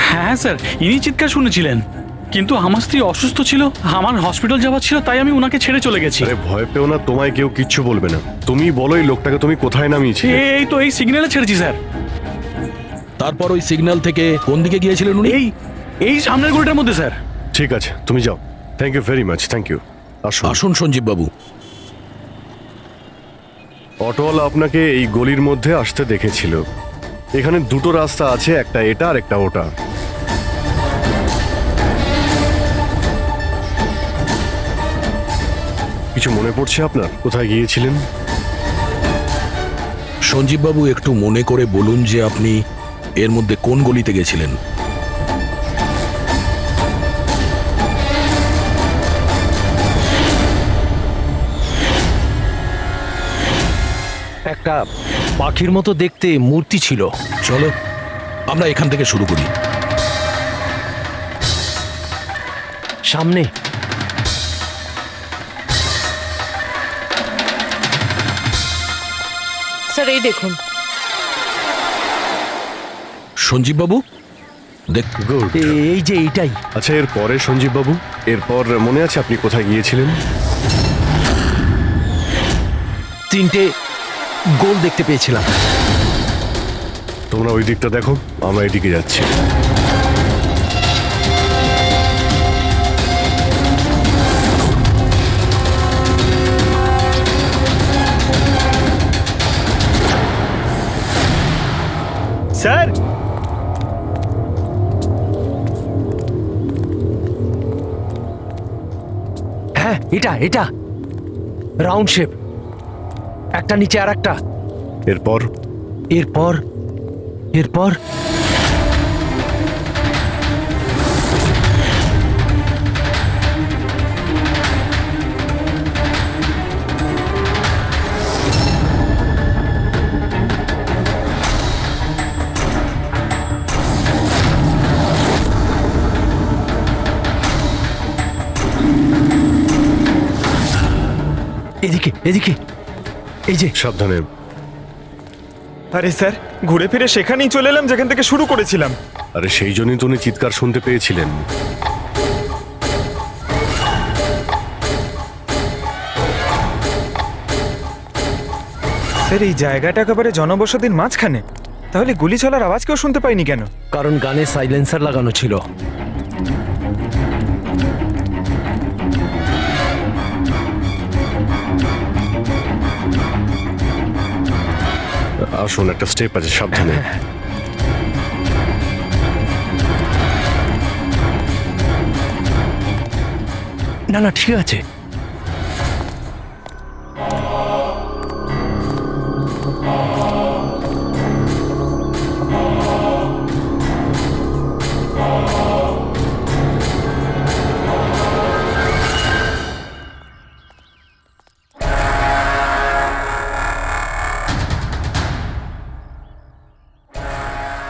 হ্যাঁ স্যার, ইনি চিৎকার শুনেছিলেন, কিন্তু আমার স্ত্রী অসুস্থ ছিল, আমার হসপিটাল যাওয়ার ছিল, তাই আমি ওনাকে ছেড়ে চলে গেছি। আরে ভয় পেও না, তোমায় কেউ কিচ্ছু বলবে না। তুমি বলো এই লোকটাকে তুমি কোথায় নামিয়েছিলে? এই তো এই সিগন্যালে ছেড়েছি স্যার। তারপর ওই সিগন্যাল থেকে কোন দিকে গিয়েছিলেন উনি? এই সামনের গলিটার মধ্যে স্যার। ঠিক আছে, তুমি যাও। Thank you very much, thank you. আসুন সঞ্জীব বাবু। অটোওয়ালা আপনাকে এই গলির মধ্যে আসতে দেখেছিল। এখানে দুটো রাস্তা আছে, একটা এটা আর একটা ওটা। কিছু মনে পড়ছে আপনার কোথায় গিয়েছিলেন? সঞ্জীব বাবু, একটু মনে করে বলুন যে আপনি এর মধ্যে কোন গলিতে গেছিলেন? একটা পাখির মতো দেখতে মূর্তি ছিল। চলো আমরা এখান থেকে শুরু করি। সামনে স্যার, এই দেখুন। সঞ্জীব বাবু, দেখ। গুড। এই যে এইটাই। আচ্ছা, এর পরে সঞ্জীব বাবু, এরপর মনে আছে আপনি কোথায় গিয়েছিলেন? 3টে গোল দেখতে পেয়েছিলাম। তোমরা ওই দিকটা দেখো, আমরা এদিকে যাচ্ছি। স্যার, হ্যাঁ, এটা রাউন্ড শেপ, একটা নিচে আর একটা। এরপর এরপর এরপর এদিকে এদিকে, এই যে। সাবধানে। আরে স্যার, ঘুরে ফিরে সেখানেই চলে এলাম যেখান থেকে শুরু করেছিলাম। আরে সেই জন্যই তো উনি চিৎকার শুনতে পেয়েছিলেন। স্যার, এই জায়গাটা একেবারে জনবসতির মাঝখানে, তাহলে গুলি চলার আওয়াজ কেউ শুনতে পাইনি কেন? কারণ গানে সাইলেন্সার লাগানো ছিল। আসুন, একটা স্টেপ আছে, সাবধানে। না না, ঠিক আছে।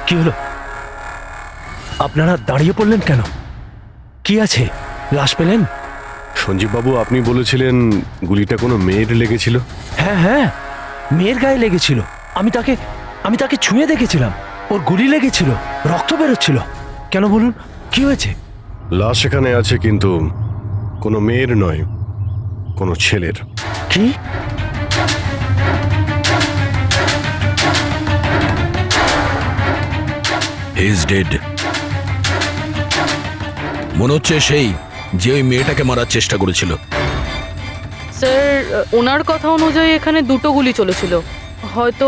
কি হলো? আপনারা দাঁড়িয়ে পড়লেন কেন? কি আছে? লাশ পেলেন? সঞ্জীব বাবু, আপনি বলেছিলেন গুলিটা কোনো মেয়ের লেগেছিল। হ্যাঁ হ্যাঁ, মেয়ের গায়ে লেগেছিল। আমি তাকে ছুঁয়ে দেখেছিলাম। ওর গুলি লেগেছিল, রক্ত বেরোচ্ছিল। কেন বলুন, কি হয়েছে? লাশ এখানে আছে, কিন্তু কোনো মেয়ের নয়, কোনো ছেলের। কি? Is dead. মনে হচ্ছে সেই যে ওই মেয়েটাকে মারার চেষ্টা করেছিল। স্যার, ওনার কথা অনুযায়ী এখানে দুটো গুলি চলেছিল। হয়তো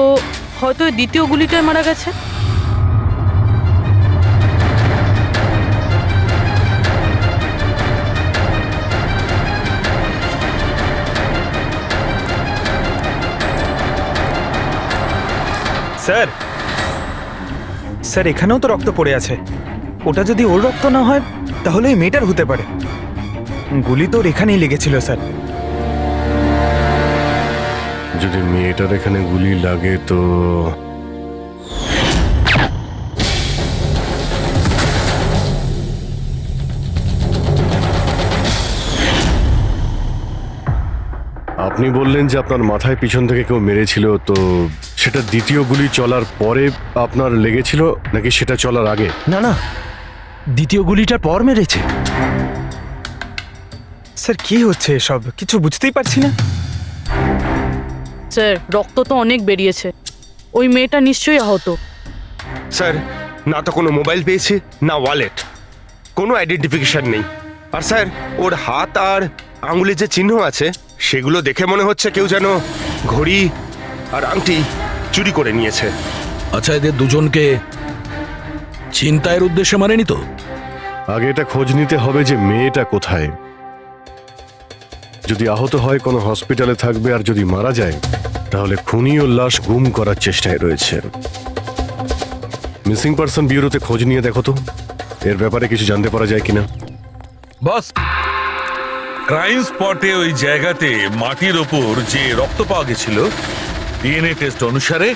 হয়তো এই দ্বিতীয় গুলিটায় মারা গেছে। স্যার, স্যার, এখানেও তো রক্ত পড়ে আছে। ওটা যদি ওর রক্ত না হয় তাহলে এই মেয়েটার হতে পারে। গুলি তো ওর এখানেই লেগেছিল স্যার। যদি মেয়েটার এখানে গুলি লাগে তো আপনি বললেন যে আপনার মাথায় পিছন থেকে কেউ মেরেছিল, তো সেটা দ্বিতীয় গুলি চলার পরে আপনার লেগেছিল নাকি সেটা চলার আগে? না না, দ্বিতীয় গুলিটার পর মেরেছে। স্যার, কি হচ্ছে এসব? কিছু বুঝতেই পারছি না। স্যার, রক্ত তো অনেক বেরিয়েছে। ওই মেয়েটা নিশ্চয়ই আহত। স্যার, না তো কোনো মোবাইল পেয়েছি, না ওয়ালেট, কোনো আইডেন্টিফিকেশন নেই। আর স্যার, ওর হাত আর আঙুলে যে চিহ্ন আছে সেগুলো দেখে মনে হচ্ছে কেউ যেন ঘড়ি আর আংটি চুরি করে নিয়েছে। আচ্ছা, এদের দুজনকে ছিনতাইয়ের উদ্দেশ্যে মারেনি তো? আগে এটা খোঁজ নিতে হবে যে মেয়েটা কোথায়। যদি আহত হয় কোনো হসপিটালে থাকবে, আর যদি মারা যায় তাহলে খুনি ও লাশ গুম করার চেষ্টায় রয়েছে। মিসিং পারসন ব্যুরোতে খোঁজ নিয়ে দেখো তো এর ব্যাপারে কিছু জানতে পারা যায় কিনা। বস, ক্রাইম স্পটে ওই জায়গাতে মাটির ওপর যে রক্ত পাওয়া গেছিল, ডিএনএ টেস্ট অনুসারে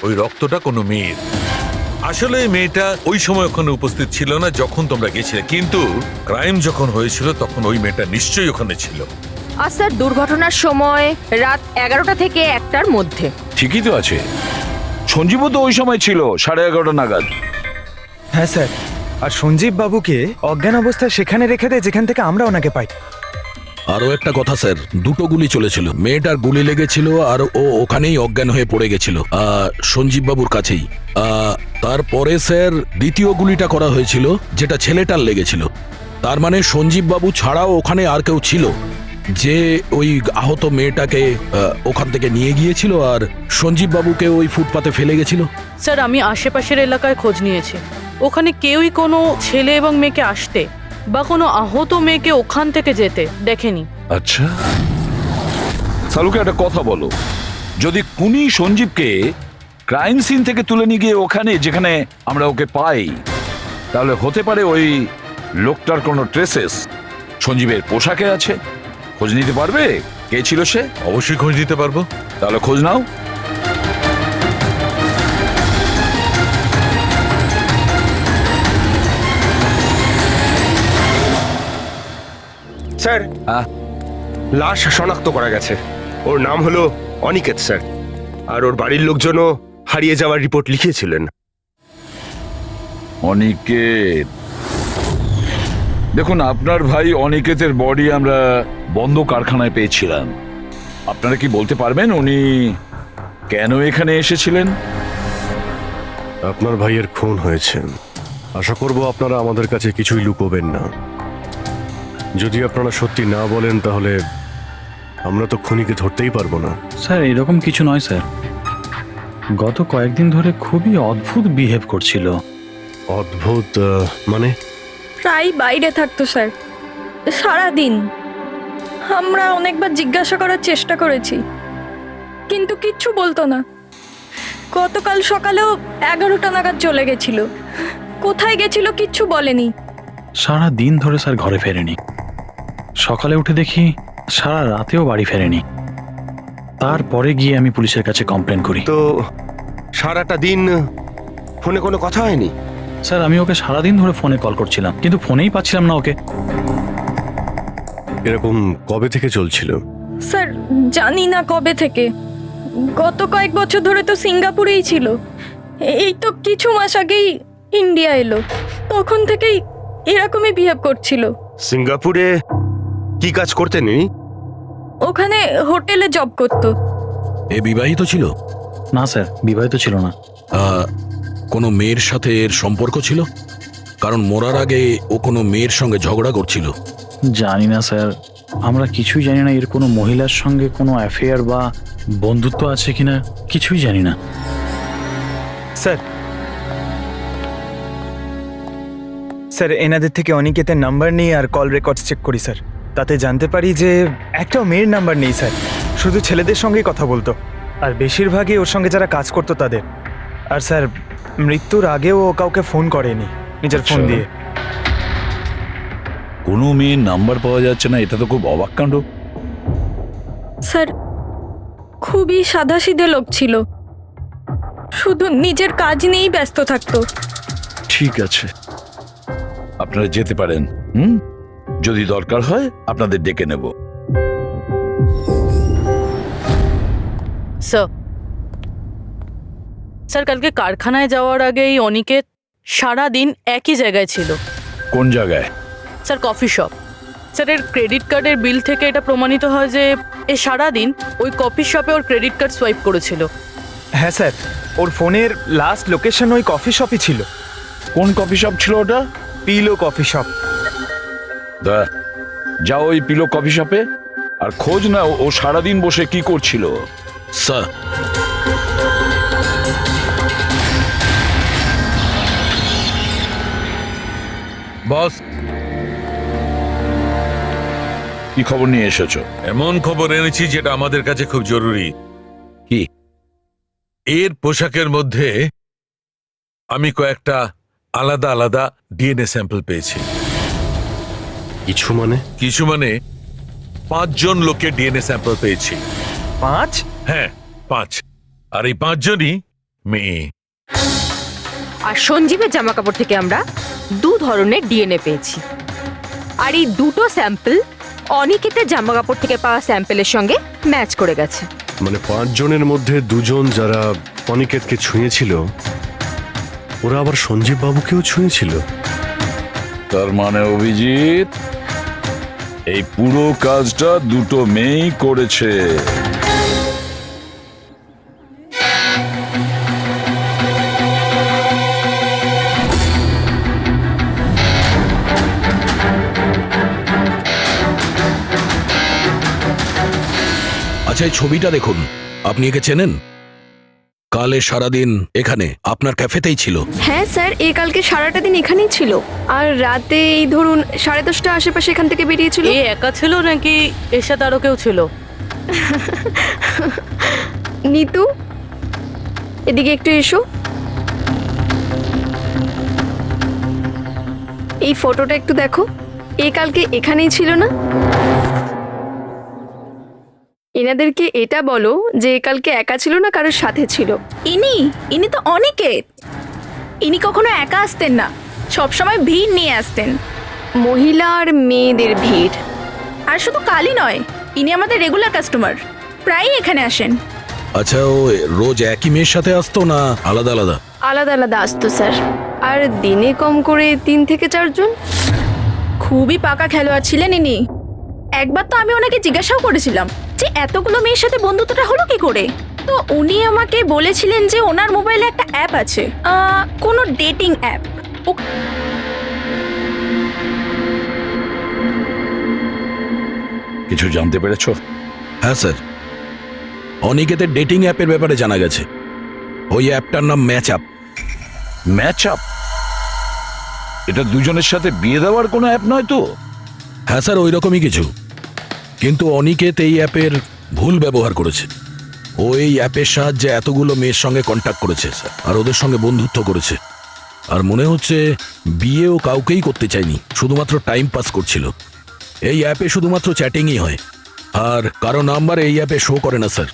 ওই রক্তটা কোনো মেয়ের। আসলে এই মেয়েটা ওই সময় ওখানে উপস্থিত ছিল না যখন তোমরা গেছিলে, কিন্তু ক্রাইম যখন হয়েছিল তখন ওই মেয়েটা নিশ্চয়ই ওখানে ছিল। আর স্যার, দুর্ঘটনার সময় রাত 11টা থেকে 1টার মধ্যে। ঠিকই তো আছে। সঞ্জীবও তো ওই সময় ছিল 11:30 নাগাদ। হ্যাঁ স্যার, আর সঞ্জীব বাবুকে অজ্ঞান অবস্থায় সেখানে রেখে দেয় যেখান থেকে আমরা ওনাকে পাই। আরও একটা কথা স্যার, দুটো গুলি চলেছিল। মেয়েটার গুলি লেগেছিল আর ও ওখানেই অজ্ঞান হয়ে পড়ে গেছিল সঞ্জীব বাবুর কাছেই। তারপরে স্যার দ্বিতীয় গুলিটা করা হয়েছিল যেটা ছেলেটার লেগেছিল। তার মানে সঞ্জীব বাবু ছাড়াও ওখানে আর কেউ ছিল যে ওই আহত মেয়েটাকে ওখান থেকে নিয়ে গিয়েছিল আর সঞ্জীব বাবুকে ওই ফুটপাতে ফেলে গেছিল। স্যার, আমি আশেপাশের এলাকায় খোঁজ নিয়েছি। ওখানে কেউই কোনো ছেলে এবং মেয়েকে আসতে বা কোনো আহত মেয়েকে ওখান থেকে যেতে দেখেনি। আচ্ছা, সালুকে একটা কথা বলো, যদি খুনি সঞ্জীবকে ক্রাইম সিন থেকে তুলে নিয়ে গিয়ে ওখানে যেখানে আমরা ওকে পাই, তাহলে হতে পারে ওই লোকটার কোনো ট্রেসেস সঞ্জীবের পোশাকে আছে। খোঁজ নিতে পারবে কে ছিল সে? অবশ্যই খোঁজ নিতে পারবো। তাহলে খোঁজ নাও। স্যার, হ্যাঁ, লাশ শনাক্ত করা গেছে। ওর নাম হলো অনিকেত স্যার, আর ওর বাড়ির লোকজনও হারিয়ে যাওয়ার রিপোর্ট লিখিয়েছিলেন। অনিকেত, দেখুন আপনার ভাই অনিকেতের বডি আমরা বন্ধ কারখানায় পেয়েছিলাম। আপনারা কি বলতে পারবেন উনি কেন এখানে এসেছিলেন? আপনার ভাইয়ের খুন হয়েছে, আশা করব আপনারা আমাদের কাছে কিছুই লুকোবেন না। যদি আপনারা সত্যি না বলেন তাহলে আমরা তো খুনিকে ধরতেই পারবো না। স্যার এরকম কিছু নয় স্যার, গত কয়েকদিন ধরে খুবই অদ্ভুত বিহেভ করছিল। অদ্ভুত মানে? প্রায় বাইরে থাকতো স্যার, সারাদিন। আমরা অনেকবার জিজ্ঞাসা করার চেষ্টা করেছি, কিন্তু কিচ্ছু বলতো না। গতকাল সকালেও 11টা নাগাদ চলে গেছিল। কোথায় গেছিল কিচ্ছু বলেনি। সারা দিন ধরে স্যার ঘরে ফেরেনি। সকালে উঠে দেখি সারা রাতেও বাড়ি ফেরেনি। তারপরে গিয়ে আমি পুলিশের কাছে কমপ্লেন করি। তো সারাটা দিন ফোনে কোনো কথা হয়নি? স্যার আমি ওকে সারাদিন ধরে ফোনে কল করছিলাম, কিন্তু ফোনেই পাচ্ছিলাম না ওকে। এরকম কবে থেকে চলছিল? স্যার জানি না কবে থেকে, গত কয়েক বছর ধরে তো সিঙ্গাপুরেই ছিল। এই তো কিছু মাস আগেই ইন্ডিয়া এলো, তখন থেকেই এরকমই বিহেভ করছিল। সিঙ্গাপুরে কি কাজ করতেন ইনি? ওখানে হোটেলে জব করতো। এ বিবাহিত ছিল? না স্যার, বিবাহিত ছিল না। কোনো মেয়ের সাথে এর সম্পর্ক ছিল? কারণ মরার আগে ও কোনো মেয়ের সঙ্গে ঝগড়া করছিল। জানি না স্যার, আমরা কিছুই জানি না এর কোনো মহিলার সঙ্গে কোনো অ্যাফেয়ার বা বন্ধুত্ব আছে কিনা, কিছুই জানি না। স্যার, স্যার এনাদের থেকে অনিকেতের নাম্বার নিয়ে আর কল রেকর্ডস চেক করি স্যার। তাতে জানতে পারি যে একটাও মেয়ের নাম্বার নেই স্যার, শুধু ছেলেদের সঙ্গেই কথা বলতো, আর বেশিরভাগই ওর সঙ্গে যারা কাজ করতো তাদের। আর স্যার মৃত্যুর আগেও ও কাউকে ফোন করেনি নিজের ফোন দিয়ে। কোনো মেয়ের নাম্বার পাওয়া যাচ্ছে না, এটা তো খুব অবাক কাণ্ড। স্যার খুবই সাদাসিধে লোক ছিল, শুধু নিজের কাজ নিয়েই ব্যস্ত থাকতো। ঠিক আছে, আপনারা যেতে পারেন। যদি দরকার হয় আপনাদের ডেকে নেব। স্যার কালকে কারখানায় যাওয়ার আগেই অনিকেত সারা দিন একই জায়গায় ছিল। কোন জায়গায়? Sir coffee shop. স্যার এর ক্রেডিট কার্ডের বিল থেকে এটা প্রমাণিত হয় যে এ সারাদিন ওই কফি শপে ওর ক্রেডিট কার্ড সোয়াইপ করেছিল। হ্যাঁ স্যার, ওর ফোনের লাস্ট লোকেশন ওই কফি শপই ছিল। কোন কফি শপ ছিল ওটা? Pillow coffee shop. যাও ওই পিলো কফি শপে আর খোঁজ না ও সারাদিন বসে কি করছিল। স্যার বস, কি খবর নিয়ে এসেছো? এমন খবর এনেছি যেটা আমাদের কাছে খুব জরুরি। কি? এর পোশাকের মধ্যে আমি কয়েকটা আলাদা আলাদা ডিএনএ স্যাম্পল পেয়েছি। কিছু মানে? কিছু মানে 5 জন লোকের ডিএনএ স্যাম্পল পেয়েছি। 5? হ্যাঁ 5, আর এই 5 জনই মেয়ে। আর সঞ্জীবের জামা কাপড় থেকে আমরা 2 ধরনের ডিএনএ পেয়েছি, আর এই দুটো স্যাম্পল অনিকেতের জামা কাপড় থেকে পাওয়া স্যাম্পলের সঙ্গে ম্যাচ করে গেছে। মানে 5 জনের মধ্যে 2 জন যারা অনিকেতকে ছুঁয়েছিল ওরা আবার সঞ্জীব বাবুকেও ছুঁয়েছিল। তার মানে অভিজিৎ এই পুরো কাজটা দুটো মেয়েই করেছে। আচ্ছা এই ছবিটা দেখুন, আপনি একে চেনেন? কালে সারাদিন এখানে আপনার ক্যাফেতেই ছিল। হ্যাঁ স্যার, এই কালকে সারাটা দিন এখানেই ছিল, আর রাতে এই ধরুন 10:30 আশেপাশে এখান থেকে বেরিয়েছিল। এ একা ছিল নাকি এর সাথে আরো কেউ ছিল? নিতু, এদিকে একটু এসো। এই ফটোটা একটু দেখো, এই কালকে এখানেই ছিল না? এনাদেরকে এটা বলো যে কালকে একা ছিল না, কারোর সাথে ছিল। ইনি তো অনিকেত। ইনি কখনো একা আসতেন না, সবসময় ভিড় নিয়ে আসতেন। মহিলা আর মেয়েদের ভিড়। আর শুধু কালই নয়, ইনি আমাদের রেগুলার কাস্টমার। প্রায়ই এখানে আসেন। আচ্ছা, ও রোজ একই মেয়ের সাথে আসতো না আলাদা আলাদা? আলাদা আলাদা আসতো স্যার, আর দিনে কম করে 3 থেকে 4 জন। খুবই পাকা খেলোয়াড় ছিলেন ইনি। একবার তো আমি ওনাকে জিজ্ঞাসাও করেছিলাম যে এতগুলো মেয়ের সাথে বন্ধুত্বটা হলো কি করে। তো উনি আমাকে বলেছিলেন যে ওনার মোবাইলে একটা অ্যাপ আছে, কোনো ডেটিং অ্যাপ। কিছু জানতে পেরেছো? হ্যাঁ স্যার, অনিকেতের ডেটিং অ্যাপের ব্যাপারে জানা গেছে। ওই অ্যাপটার নাম ম্যাচ আপ। Match up? এটা দুজনের সাথে বিয়ে দেওয়ার কোনো অ্যাপ নয় তো? হ্যাঁ স্যার, ওই রকমই কিছু। কিন্তু অনিকেত এই অ্যাপের ভুল ব্যবহার করেছে। ও এই অ্যাপের সাহায্যে এতগুলো মেয়ের সঙ্গে কন্ট্যাক্ট করেছে স্যার, আর ওদের সঙ্গে বন্ধুত্ব করেছে। আর মনে হচ্ছে বিয়েও কাউকেই করতে চায়নি, শুধুমাত্র টাইম পাস করছিল। এই অ্যাপে শুধুমাত্র চ্যাটিংই হয়, আর কারো নাম্বার এই অ্যাপে শো করে না স্যার।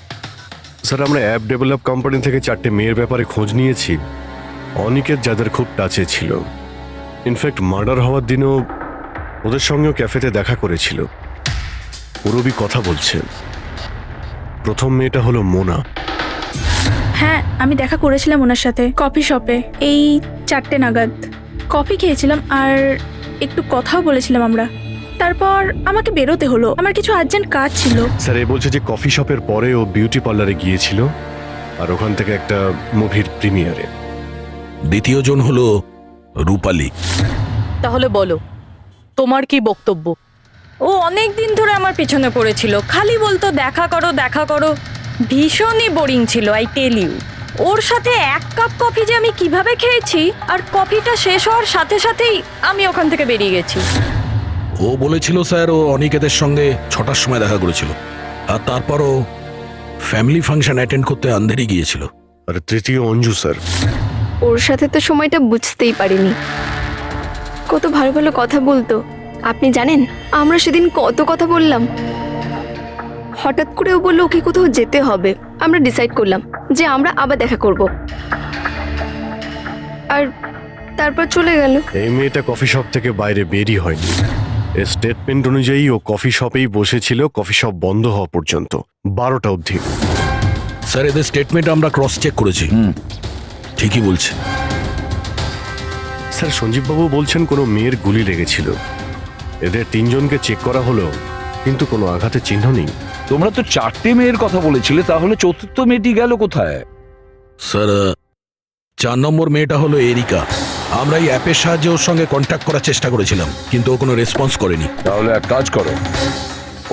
স্যার, আমরা অ্যাপ ডেভেলপ কোম্পানি থেকে 4টে মেয়ের ব্যাপারে খোঁজ নিয়েছি, অনিকেত যাদের খুব টাচে ছিল। ইনফ্যাক্ট মার্ডার হওয়ার দিনও ওদের সঙ্গেও ক্যাফেতে দেখা করেছিল। পুরবি কথা বলছে। প্রথম মেয়েটা হলো মোনা। হ্যাঁ, আমি দেখা করেছিলাম ওনার সাথে কফি শপে এই 4টে নাগাদ। কফি খেয়েছিলাম আর একটু কথাও বলেছিলাম আমরা। তারপর আমাকে বেরোতে হলো, আমার কিছু আর্জেন্ট কাজ ছিল। স্যার, এ বলছে যে কফি শপের পরে ও বিউটি পার্লারে গিয়েছিল, আর ওখান থেকে একটা মুভির প্রিমিয়ারে। দ্বিতীয় জন হলো রূপালী। তাহলে বলো, তোমার কি বক্তব্য? ও অনেক দিন ধরে আমার পিছনে পড়েছিল, খালি বলতো দেখা করো দেখা করো। ভীষণই বোরিং ছিল, আই টেল ইউ। ওর সাথে 1 কাপ কফি যে আমি কিভাবে খেয়েছি, আর কফিটা শেষ হওয়ার সাথে সাথেই আমি ওখান থেকে বেরিয়ে গেছি। ও বলেছিল স্যার ও অনিকেতের সঙ্গে 6টার সময় দেখা করেছিল, আর তারপরও ফ্যামিলি ফাংশন অ্যাটেন্ড করতে আন্ধেরি গিয়েছিল। আর তৃতীয় অঞ্জু স্যার। ওর সাথে তো সময়টা বুঝতেই পারিনি। কত ভালো ভালো কথা বলতো, আপনি জানেন আমরা সেদিন কত কথা বললাম। হঠাৎ করে ও বললো ওকে কোথাও যেতে হবে। আমরা ডিসাইড করলাম যে আমরা আবার দেখা করব, আর তারপর চলে গেল। এই মেয়েটা কফি শপ থেকে বাইরে বেরিয়ে হয়নি। এর স্টেটমেন্ট অনুযায়ী ও কফি শপেই বসেছিল কফি শপ বন্ধ হওয়া পর্যন্ত, 12টা অবধি। স্যার, এদের স্টেটমেন্ট আমরা ক্রস চেক করেছি, ঠিকই বলছে। স্যার, সঞ্জীববাবু বলছেন কোনো মেয়ের গুলি লেগেছিল। এদের 3 জনকে চেক করা হলো, কিন্তু কোনো আঘাতের চিহ্ন নেই। তোমরা তো 4টে মেয়ের কথা বলেছিলে, তাহলে চতুর্থ মেয়েটি গেল কোথায়? স্যার, 4 নম্বর মেয়েটা হলো এরিকা। আমরা এই অ্যাপের সাহায্যে ওর সঙ্গে কন্ট্যাক্ট করার চেষ্টা করেছিলাম, কিন্তু ও কোনো রেসপন্স করেনি। তাহলে এক কাজ করো,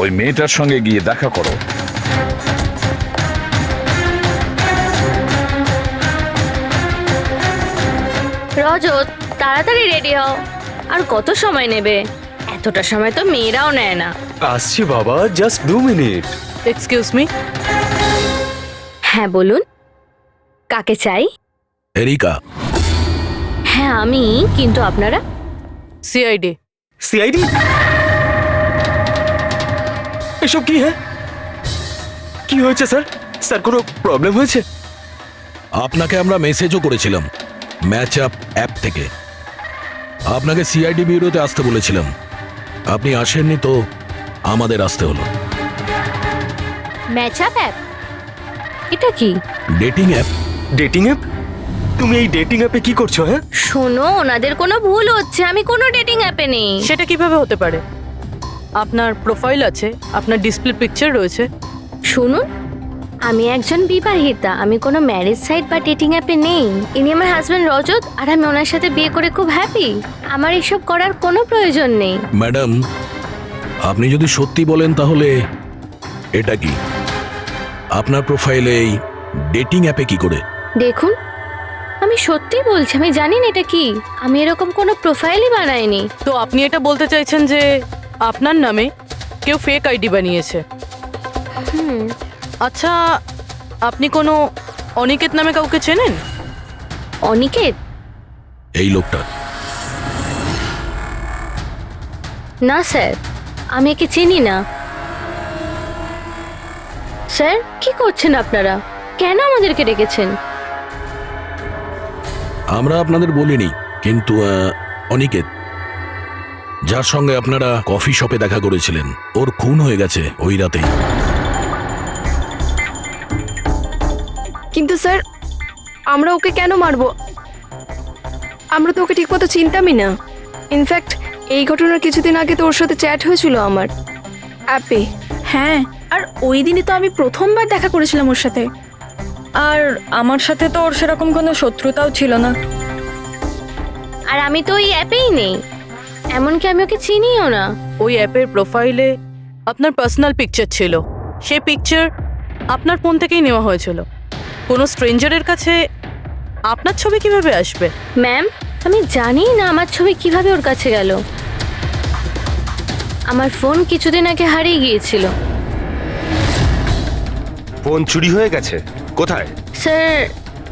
ওই মেয়েটার সঙ্গে গিয়ে দেখা করো। রজত, তাড়াতাড়ি রেডি হও। আর কত সময় নেবে? এতটা সময় তো মেয়েরাও নেয় না। আসছি বাবা, জাস্ট 2 মিনিট। Excuse me. হ্যাঁ বলুন, কাকে চাই? এরিকা। হ্যাঁ আমি, কিন্তু আপনারা? সিআইডি। সিআইডি? এসব কি? হ্যাঁ, কি হয়েছে স্যার? স্যার, কোনো প্রবলেম হয়েছে? আপনাকে আমরা মেসেজও করেছিলাম ম্যাচ আপ অ্যাপ থেকে। আপনাকে সিআইডি ব্যুরোতে আসতে বলেছিলাম, আপনি আসেননি, তো আমাদের আসতে হলো। Match up app? এটা কি? Dating app. Dating app? তুমি এই ডেটিং অ্যাপে কি করছো? হ্যাঁ শোনো, ওনাদের কোনো ভুল হচ্ছে, আমি কোনো ডেটিং অ্যাপে নেই। সেটা কিভাবে হতে পারে? আপনার প্রোফাইল আছে, আপনার ডিসপ্লে পিকচার রয়েছে। শুনুন, আমি একজন বিবাহিতা, আমি কোনো ম্যারেজ সাইট বা ডেটিং অ্যাপে নেই। ইনি আমার হাজব্যান্ড রজত, আর আমি ওনার সাথে বিয়ে করে খুব হ্যাপি। আমার এসব করার কোনো প্রয়োজন নেই। ম্যাডাম, আপনি যদি সত্যি বলেন তাহলে এটা কি? আপনার প্রোফাইলে এই ডেটিং অ্যাপে কি করে? দেখুন, আমি সত্যি বলছি, আমি জানি না এটা কি। আমি এরকম কোনো প্রোফাইলই বানাইনি। তো আপনি এটা বলতে চাইছেন যে আপনার নামে কেউ ফেক আইডি বানিয়েছে? আচ্ছা, আপনি কোনো অনিকেত নামে কাউকে চেনেন? অনিকেত? এই লোকটা? না স্যার, আমি একে চিনি না। স্যার, কি করছেন আপনারা? কেন আমাদেরকে ডেকেছেন? আমরা আপনাদের বলিনি, কিন্তু অনিকেত, যার সঙ্গে আপনারা কফি শপে দেখা করেছিলেন, ওর খুন হয়ে গেছে ওই রাতেই। আমরা ওকে কেন মারবো? আমরা তো ওকে ঠিকমতো চিনতামই না। ইনফ্যাক্ট এই ঘটনার কিছুদিন আগে তো ওর সাথে চ্যাট হয়েছিল আমার অ্যাপে। হ্যাঁ, আর ওই দিনই তো আমি প্রথমবার দেখা করেছিলাম ওর সাথে। আর আমার সাথে তো ওর সেরকম কোনো শত্রুতাও ছিল না। আর আমি তো ওই অ্যাপেই নেই, এমনকি আমি ওকে চিনিও না। ওই অ্যাপের প্রোফাইলে আপনার পার্সোনাল পিকচার ছিল, সেই পিকচার আপনার ফোন থেকেই নেওয়া হয়েছিল। কোনো স্ট্রেঞ্জারের কাছে আপনার ছবি কিভাবে আসবে? ম্যাম, আমি জানি না আমার ছবি কিভাবে ওর কাছে গেল। আমার ফোন কিছুদিন আগে হারিয়ে গিয়েছিল। ফোন চুরি হয়ে গেছে? কোথায়? স্যার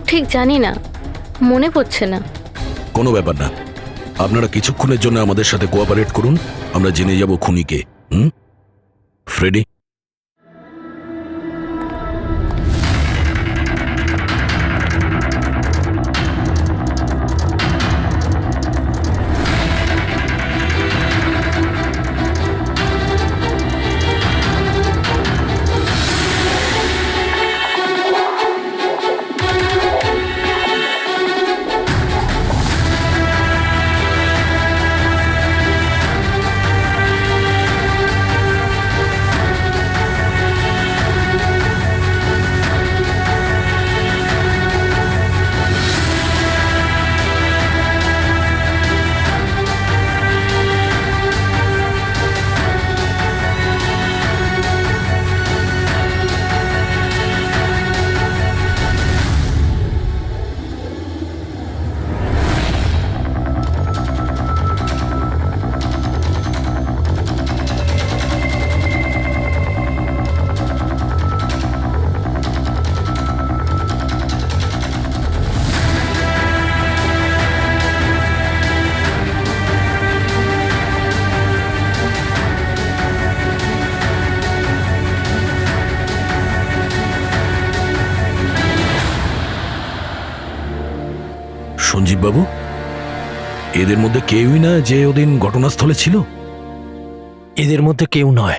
ঠিক জানি না, মনে পড়ছে না। কোনো ব্যাপার না, আপনারা কিছুক্ষণের জন্য আমাদের সাথে কোঅপারেট করুন, আমরা জেনে যাব খুনিকে। ফ্রেডি? সঞ্জীব বাবু, এদের মধ্যে কেউই না যে ওদিন ঘটনাস্থলে ছিল? এদের মধ্যে কেউ নয়।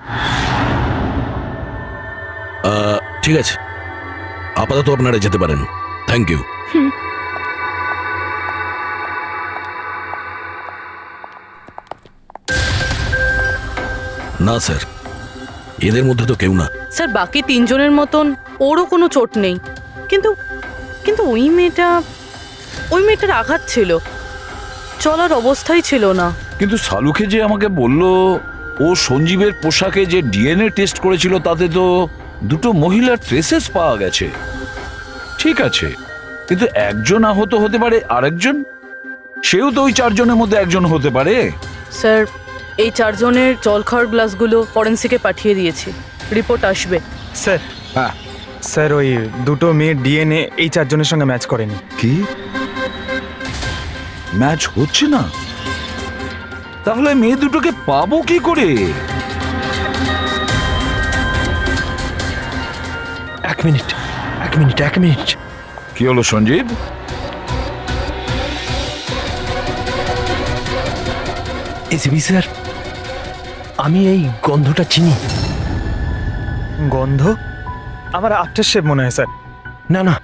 ঠিক আছে, আপাতত আপনারা যেতে পারেন। Thank you. না স্যার, এদের মধ্যে তো কেউ না। স্যার বাকি তিনজনের মতন ওরও কোনো চোট নেই, কিন্তু কিন্তু ওই মেয়েটার আঘাত ছিল, চলার অবস্থাই ছিল না। কিন্তু সালুকে যে আমাকে বলল ও সঞ্জীবের পোশাকে যে ডিএনএ টেস্ট করেছিল তাতে তো দুটো মহিলার ট্রেসেস পাওয়া গেছে। ঠিক আছে, কিন্তু একজন আহত হতে পারে, আরেকজন সেও তো ওই চারজনের মধ্যে একজন হতে পারে। স্যার এই চারজনের জল খাওয়ার গ্লাসগুলো ফরেন্সিকে পাঠিয়ে দিয়েছি, রিপোর্ট আসবে। স্যার, হ্যাঁ স্যার ওই দুটো মেয়ের ডিএনএ এই চারজনের সঙ্গে ম্যাচ করেনি। কি ম্যাচ হচ্ছে না? তাহলে মেয়ে দুটোকে পাবো কি করে? এক মিনিট। কি হলো সঞ্জীব? এসিবি স্যার, আমি এই গন্ধটা চিনি। গন্ধ? আমার আফটার শেভ মনে হয় স্যার। না না,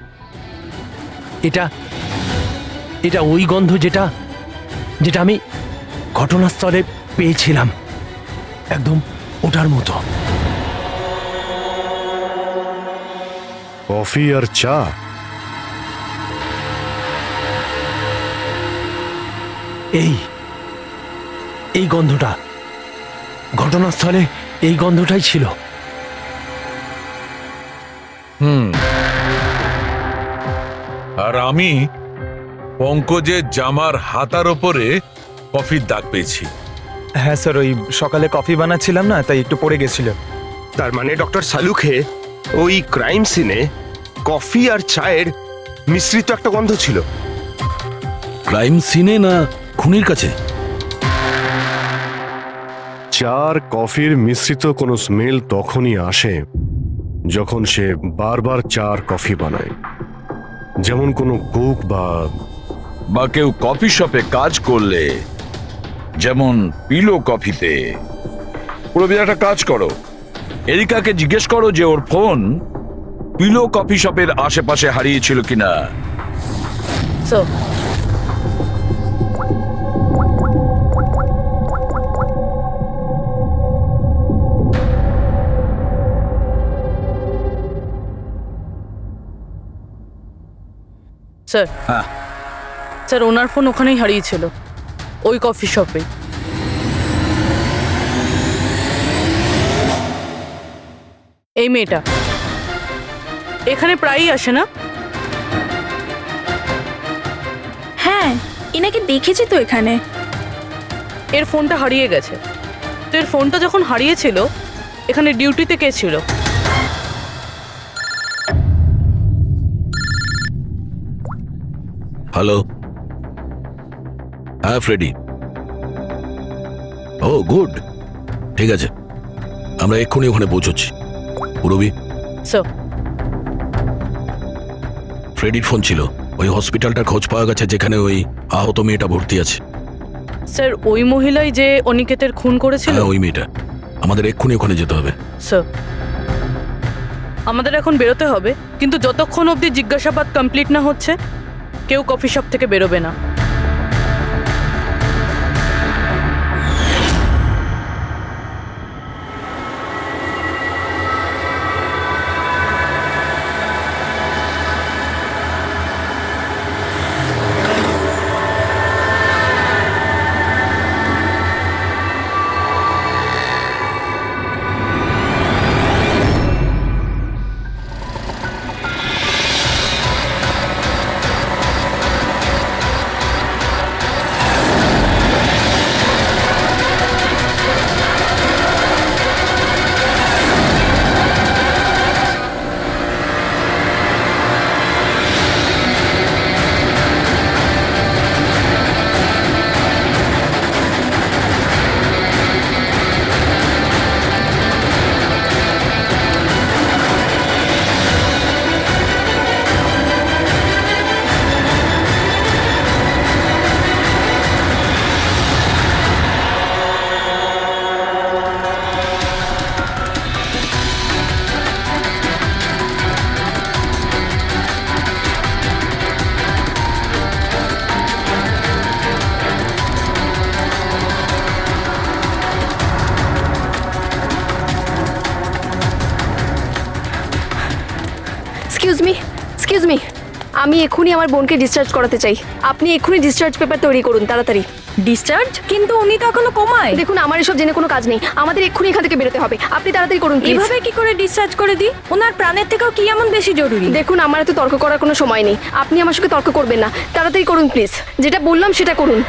এটা ওই গন্ধ যেটা আমি ঘটনাস্থলে পেয়েছিলাম, একদম ওটার মতো। কফি আর চা? এই গন্ধটা ঘটনাস্থলে, এই গন্ধটাই ছিল। আর আমি পঙ্কজের জামার হাতার ওপরে কফির দাগ পেয়েছি। হ্যাঁ স্যার, ওই সকালে কফি বানাচ্ছিলাম না, তাই একটু পড়ে গেছিল। তার মানে ডক্টর সালুখে ওই ক্রাইম সিনে কফি আর চায়ের মিশ্রিত একটা গন্ধ ছিল। ক্রাইম সিনে না খুনির কাছে? চা আর কফির মিশ্রিত কোনো স্মেল তখনই আসে যখন সে বারবার চা আর কফি বানায়, যেমন কোনো কুক বা কেউ কফি শপে কাজ করলে, যেমন পিলো কফিতে। পুরো একটা কাজ করো, এরিকাকে জিজ্ঞেস করো যে ওর ফোন পিলো কফি শপের আশেপাশে হারিয়েছিল কিনা। স্যার স্যার হ্যাঁ স্যার ওনার ফোন ওখানেই হারিয়েছিল, ওই কফি শপে। এই মেয়েটা এখানে প্রায়ই আসে না? হ্যাঁ, এনাকে দেখেছি তো এখানে। এর ফোনটা হারিয়ে গেছে। তো এর ফোনটা যখন হারিয়েছিল এখানে ডিউটিতে কে ছিল? হ্যালো, হ্যাঁ ফ্রেডি। ও গুড, ঠিক আছে, আমরা এক্ষুনি ওখানে পৌঁছচ্ছি। রবি, স্যার ফ্রেডির ফোন ছিল। ওই হসপিটালটার খোঁজ পাওয়া গেছে যেখানে ওই আহত মেয়েটা ভর্তি আছে। স্যার ওই মহিলাই যে অনিকেতের খুন করেছিল? হ্যাঁ, ওই মেয়েটা। আমাদের এক্ষুনি ওখানে যেতে হবে। স্যার আমাদের এখন বেরোতে হবে, কিন্তু যতক্ষণ অবধি জিজ্ঞাসাবাদ কমপ্লিট না হচ্ছে কেউ কফি শপ থেকে বেরোবে না। এক্সকিউজ মি, আমি এক্ষুনি আমার বোনকে ডিসচার্জ করাতে চাই। আপনি এক্ষুনি ডিসচার্জ পেপার তৈরি করুন, তাড়াতাড়ি। ডিসচার্জ? কিন্তু উনি তো এখনো কোমায়। দেখুন, আমার এসব জেনে কোনো কাজ নেই, আমাদের এক্ষুনি এখান থেকে বেরোতে হবে। আপনি তাড়াতাড়ি করুন। এভাবে কি করে ডিসচার্জ করে দিই? ওনার প্রাণের থেকেও কি এমন বেশি জরুরি? দেখুন, আমার এত তর্ক করার কোনো সময় নেই, আপনি আমার সঙ্গে তর্ক করবেন না। তাড়াতাড়ি করুন প্লিজ, যেটা বললাম সেটা করুন।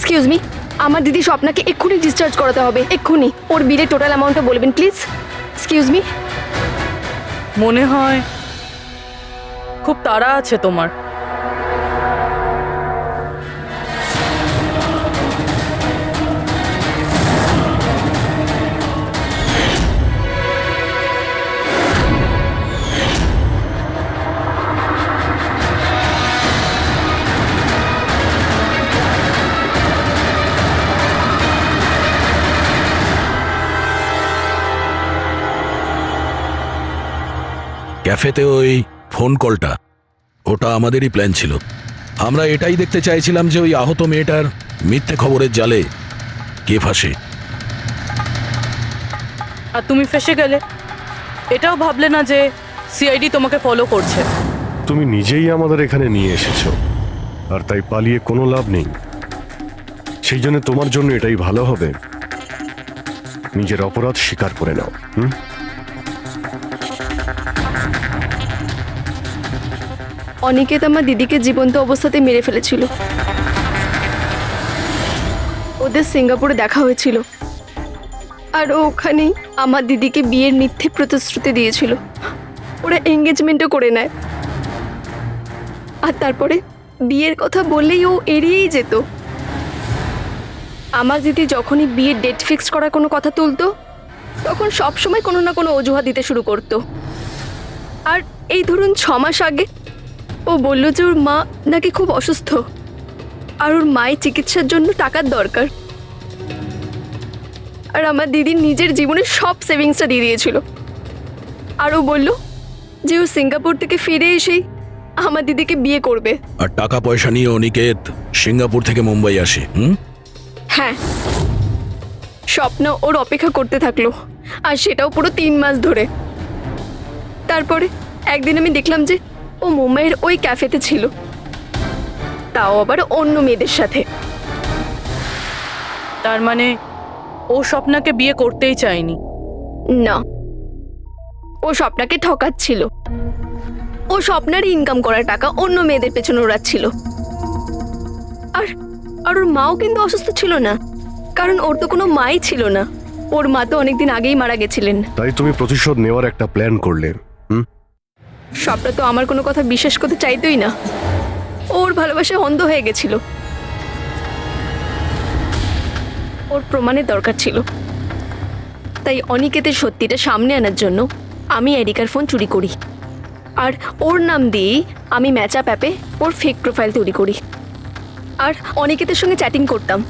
এক্সকিউজ মি, আমার দিদি স্বপ্নাকে এক্ষুনি ডিসচার্জ করাতে হবে, এক্ষুনি। ওর বিলের টোটাল অ্যামাউন্টটা বলবেন প্লিজ। Excuse me. মনে হয় খুব তাড়া আছে তোমার। ক্যাফেতে ওই ফোন কলটা, ওটা আমাদেরই প্ল্যান ছিল। আমরা এটাই দেখতে চাইছিলাম যে ওই আহত মেয়েটার মিথ্যে খবরের জালে কে ফাঁসে। আর তুমি ফেসে গেলে, এটাও ভাবলে না যে সিআইডি তোমাকে ফলো করছে। তুমি নিজেই আমাদের এখানে নিয়ে এসেছো, আর তাই পালিয়ে কোনো লাভ নেই। সেই জন্য তোমার জন্য এটাই ভালো হবে, নিজের অপরাধ স্বীকার করে নাও। অনিকেত আমার দিদিকে জীবন্ত অবস্থাতে মেরে ফেলেছিল। ওদের সিঙ্গাপুরে দেখা হয়েছিল, আর ওখানেই আমার দিদিকে বিয়ের মিথ্যে প্রতিশ্রুতি দিয়েছিল। ওরা এঙ্গেজমেন্টও করে নেয়, আর তারপরে বিয়ের কথা বললেই ও এড়িয়েই যেত। আমার দিদি যখনই বিয়ের ডেট ফিক্সড করার কোনো কথা তুলতো, তখন সবসময় কোনো না কোনো অজুহাত দিতে শুরু করতো। আর এই ধরুন 6 মাস আগে ও বলল যে ওর মা নাকি খুব অসুস্থ আর ওর মায়ের চিকিৎসার জন্য টাকার দরকার। আর আমার দিদি নিজের জীবনের সব সেভিংসটা দিয়ে দিয়েছিল। আর ও বলল যে ও সিঙ্গাপুর থেকে ফিরে এসেই আমার দিদিকে বিয়ে করবে। আর টাকা পয়সা নিয়ে অনিকেত সিঙ্গাপুর থেকে মুম্বাই আসে। হ্যাঁ, স্বপ্ন ওর অপেক্ষা করতে থাকলো, আর সেটাও পুরো 3 মাস ধরে। তারপরে একদিন আমি দেখলাম যে ও মুম্বাইয়ের ওই ক্যাফেতে ছিল, তাও আবার অন্য মেয়েদের সাথে। তার মানে ও স্বপ্নাকে বিয়ে করতেই চায়নি? না, ও স্বপ্নাকে ঠকাচ্ছিল। ও স্বপ্নার ইনকাম করা টাকা অন্য মেয়েদের পেছনে ওড়াচ্ছিল। আর আর ওর মাও কিন্তু অসুস্থ ছিল না, কারণ ওর তো কোনো মাই ছিল না। ওর মা তো অনেকদিন আগেই মারা গেছিলেন। তাই তুমি প্রতিশোধ নেওয়ার একটা প্ল্যান করলে। স্বপ্না তো আমার কোনো কথা বিশ্বাস করতে চাইতোই না। ওর ভালোবাসায় অন্ধ হয়ে গেছিল। ওর প্রমাণের দরকার ছিল। তাই অনিকেতের সত্যিটা সামনে আনার জন্য আমি এরিকার ফোন চুরি করি, আর ওর নাম দিয়ে আমি ম্যাচআপ অ্যাপে ওর ফেক প্রোফাইল তৈরি করি, আর অনিকেতের সঙ্গে চ্যাটিং করতাম।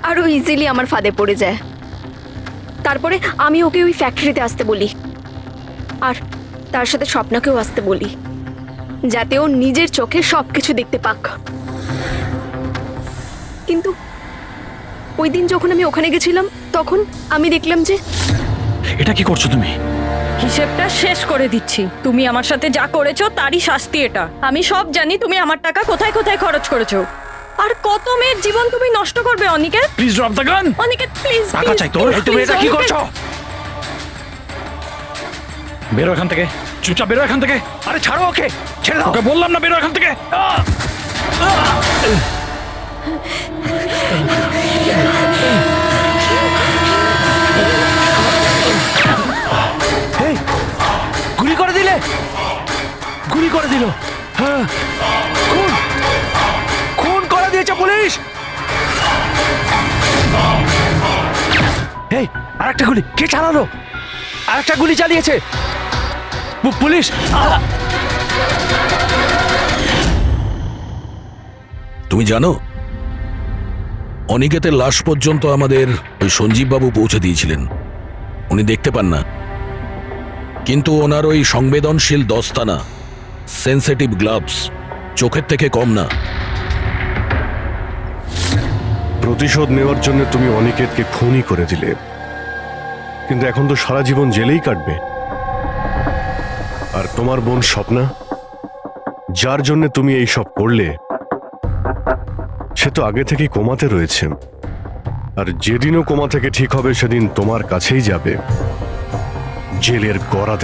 আর ও ইজিলি আমার ফাঁদে পড়ে যায়। তারপরে আমি ওকে ওই ফ্যাক্টরিতে আসতে বলি, আর তার সাথে স্বপ্নাকেও আসতে বলি, যাতে ও নিজের চোখে সব কিছু দেখতে পাক। কিন্তু ওই দিন যখন আমি ওখানে গেছিলাম, তখন আমি দেখলাম যে... এটা কি করছো তুমি? হিসেবটা শেষ করে দিচ্ছি। তুমি আমার সাথে যা করেছো তারই শাস্তি এটা। আমি সব জানি তুমি আমার টাকা কোথায় কোথায় খরচ করেছো, আর কত মেয়ের জীবন তুমি নষ্ট করবে। Aniket, please drop the gun. Aniket please, টাকা চাই তোর? তুমি এটা কি করছো? বেরো এখান থেকে, চুপচাপ বেরো এখান থেকে। আরে ছাড়ো ওকে, ছেড়ে দাও। ওকে বললাম না বেরো এখান থেকে। গুলি করে দিলে, গুলি করে দিল। হ্যাঁ, খুন খুন করে দিয়েছে পুলিশ। এই আরেকটা গুলি কে চালালো? আরেকটা গুলি চালিয়েছে পুলিশ। তুমি জানো অনিকেতের লাশ পর্যন্ত আমাদের ওই সঞ্জীব বাবু পৌঁছে দিয়েছিলেন। উনি দেখতে পান না, কিন্তু ওনার ওই সংবেদনশীল দস্তানা, সেন্সিটিভ গ্লাভস চোখের থেকে কম না। প্রতিশোধ নেওয়ার জন্য তুমি অনিকেতকে খুনই করে দিলে, কিন্তু এখন তো সারা জীবন জেলেই কাটবে। আর তোমার বোন স্বপ্না, যার জন্য তুমি এই সব করলে, সে তো আগে থেকেই কোমাতে রয়েছে। আর যেদিনও কোমা থেকে ঠিক হবে সেদিন তোমার কাছেই যাবে, জেলের গড়াতে।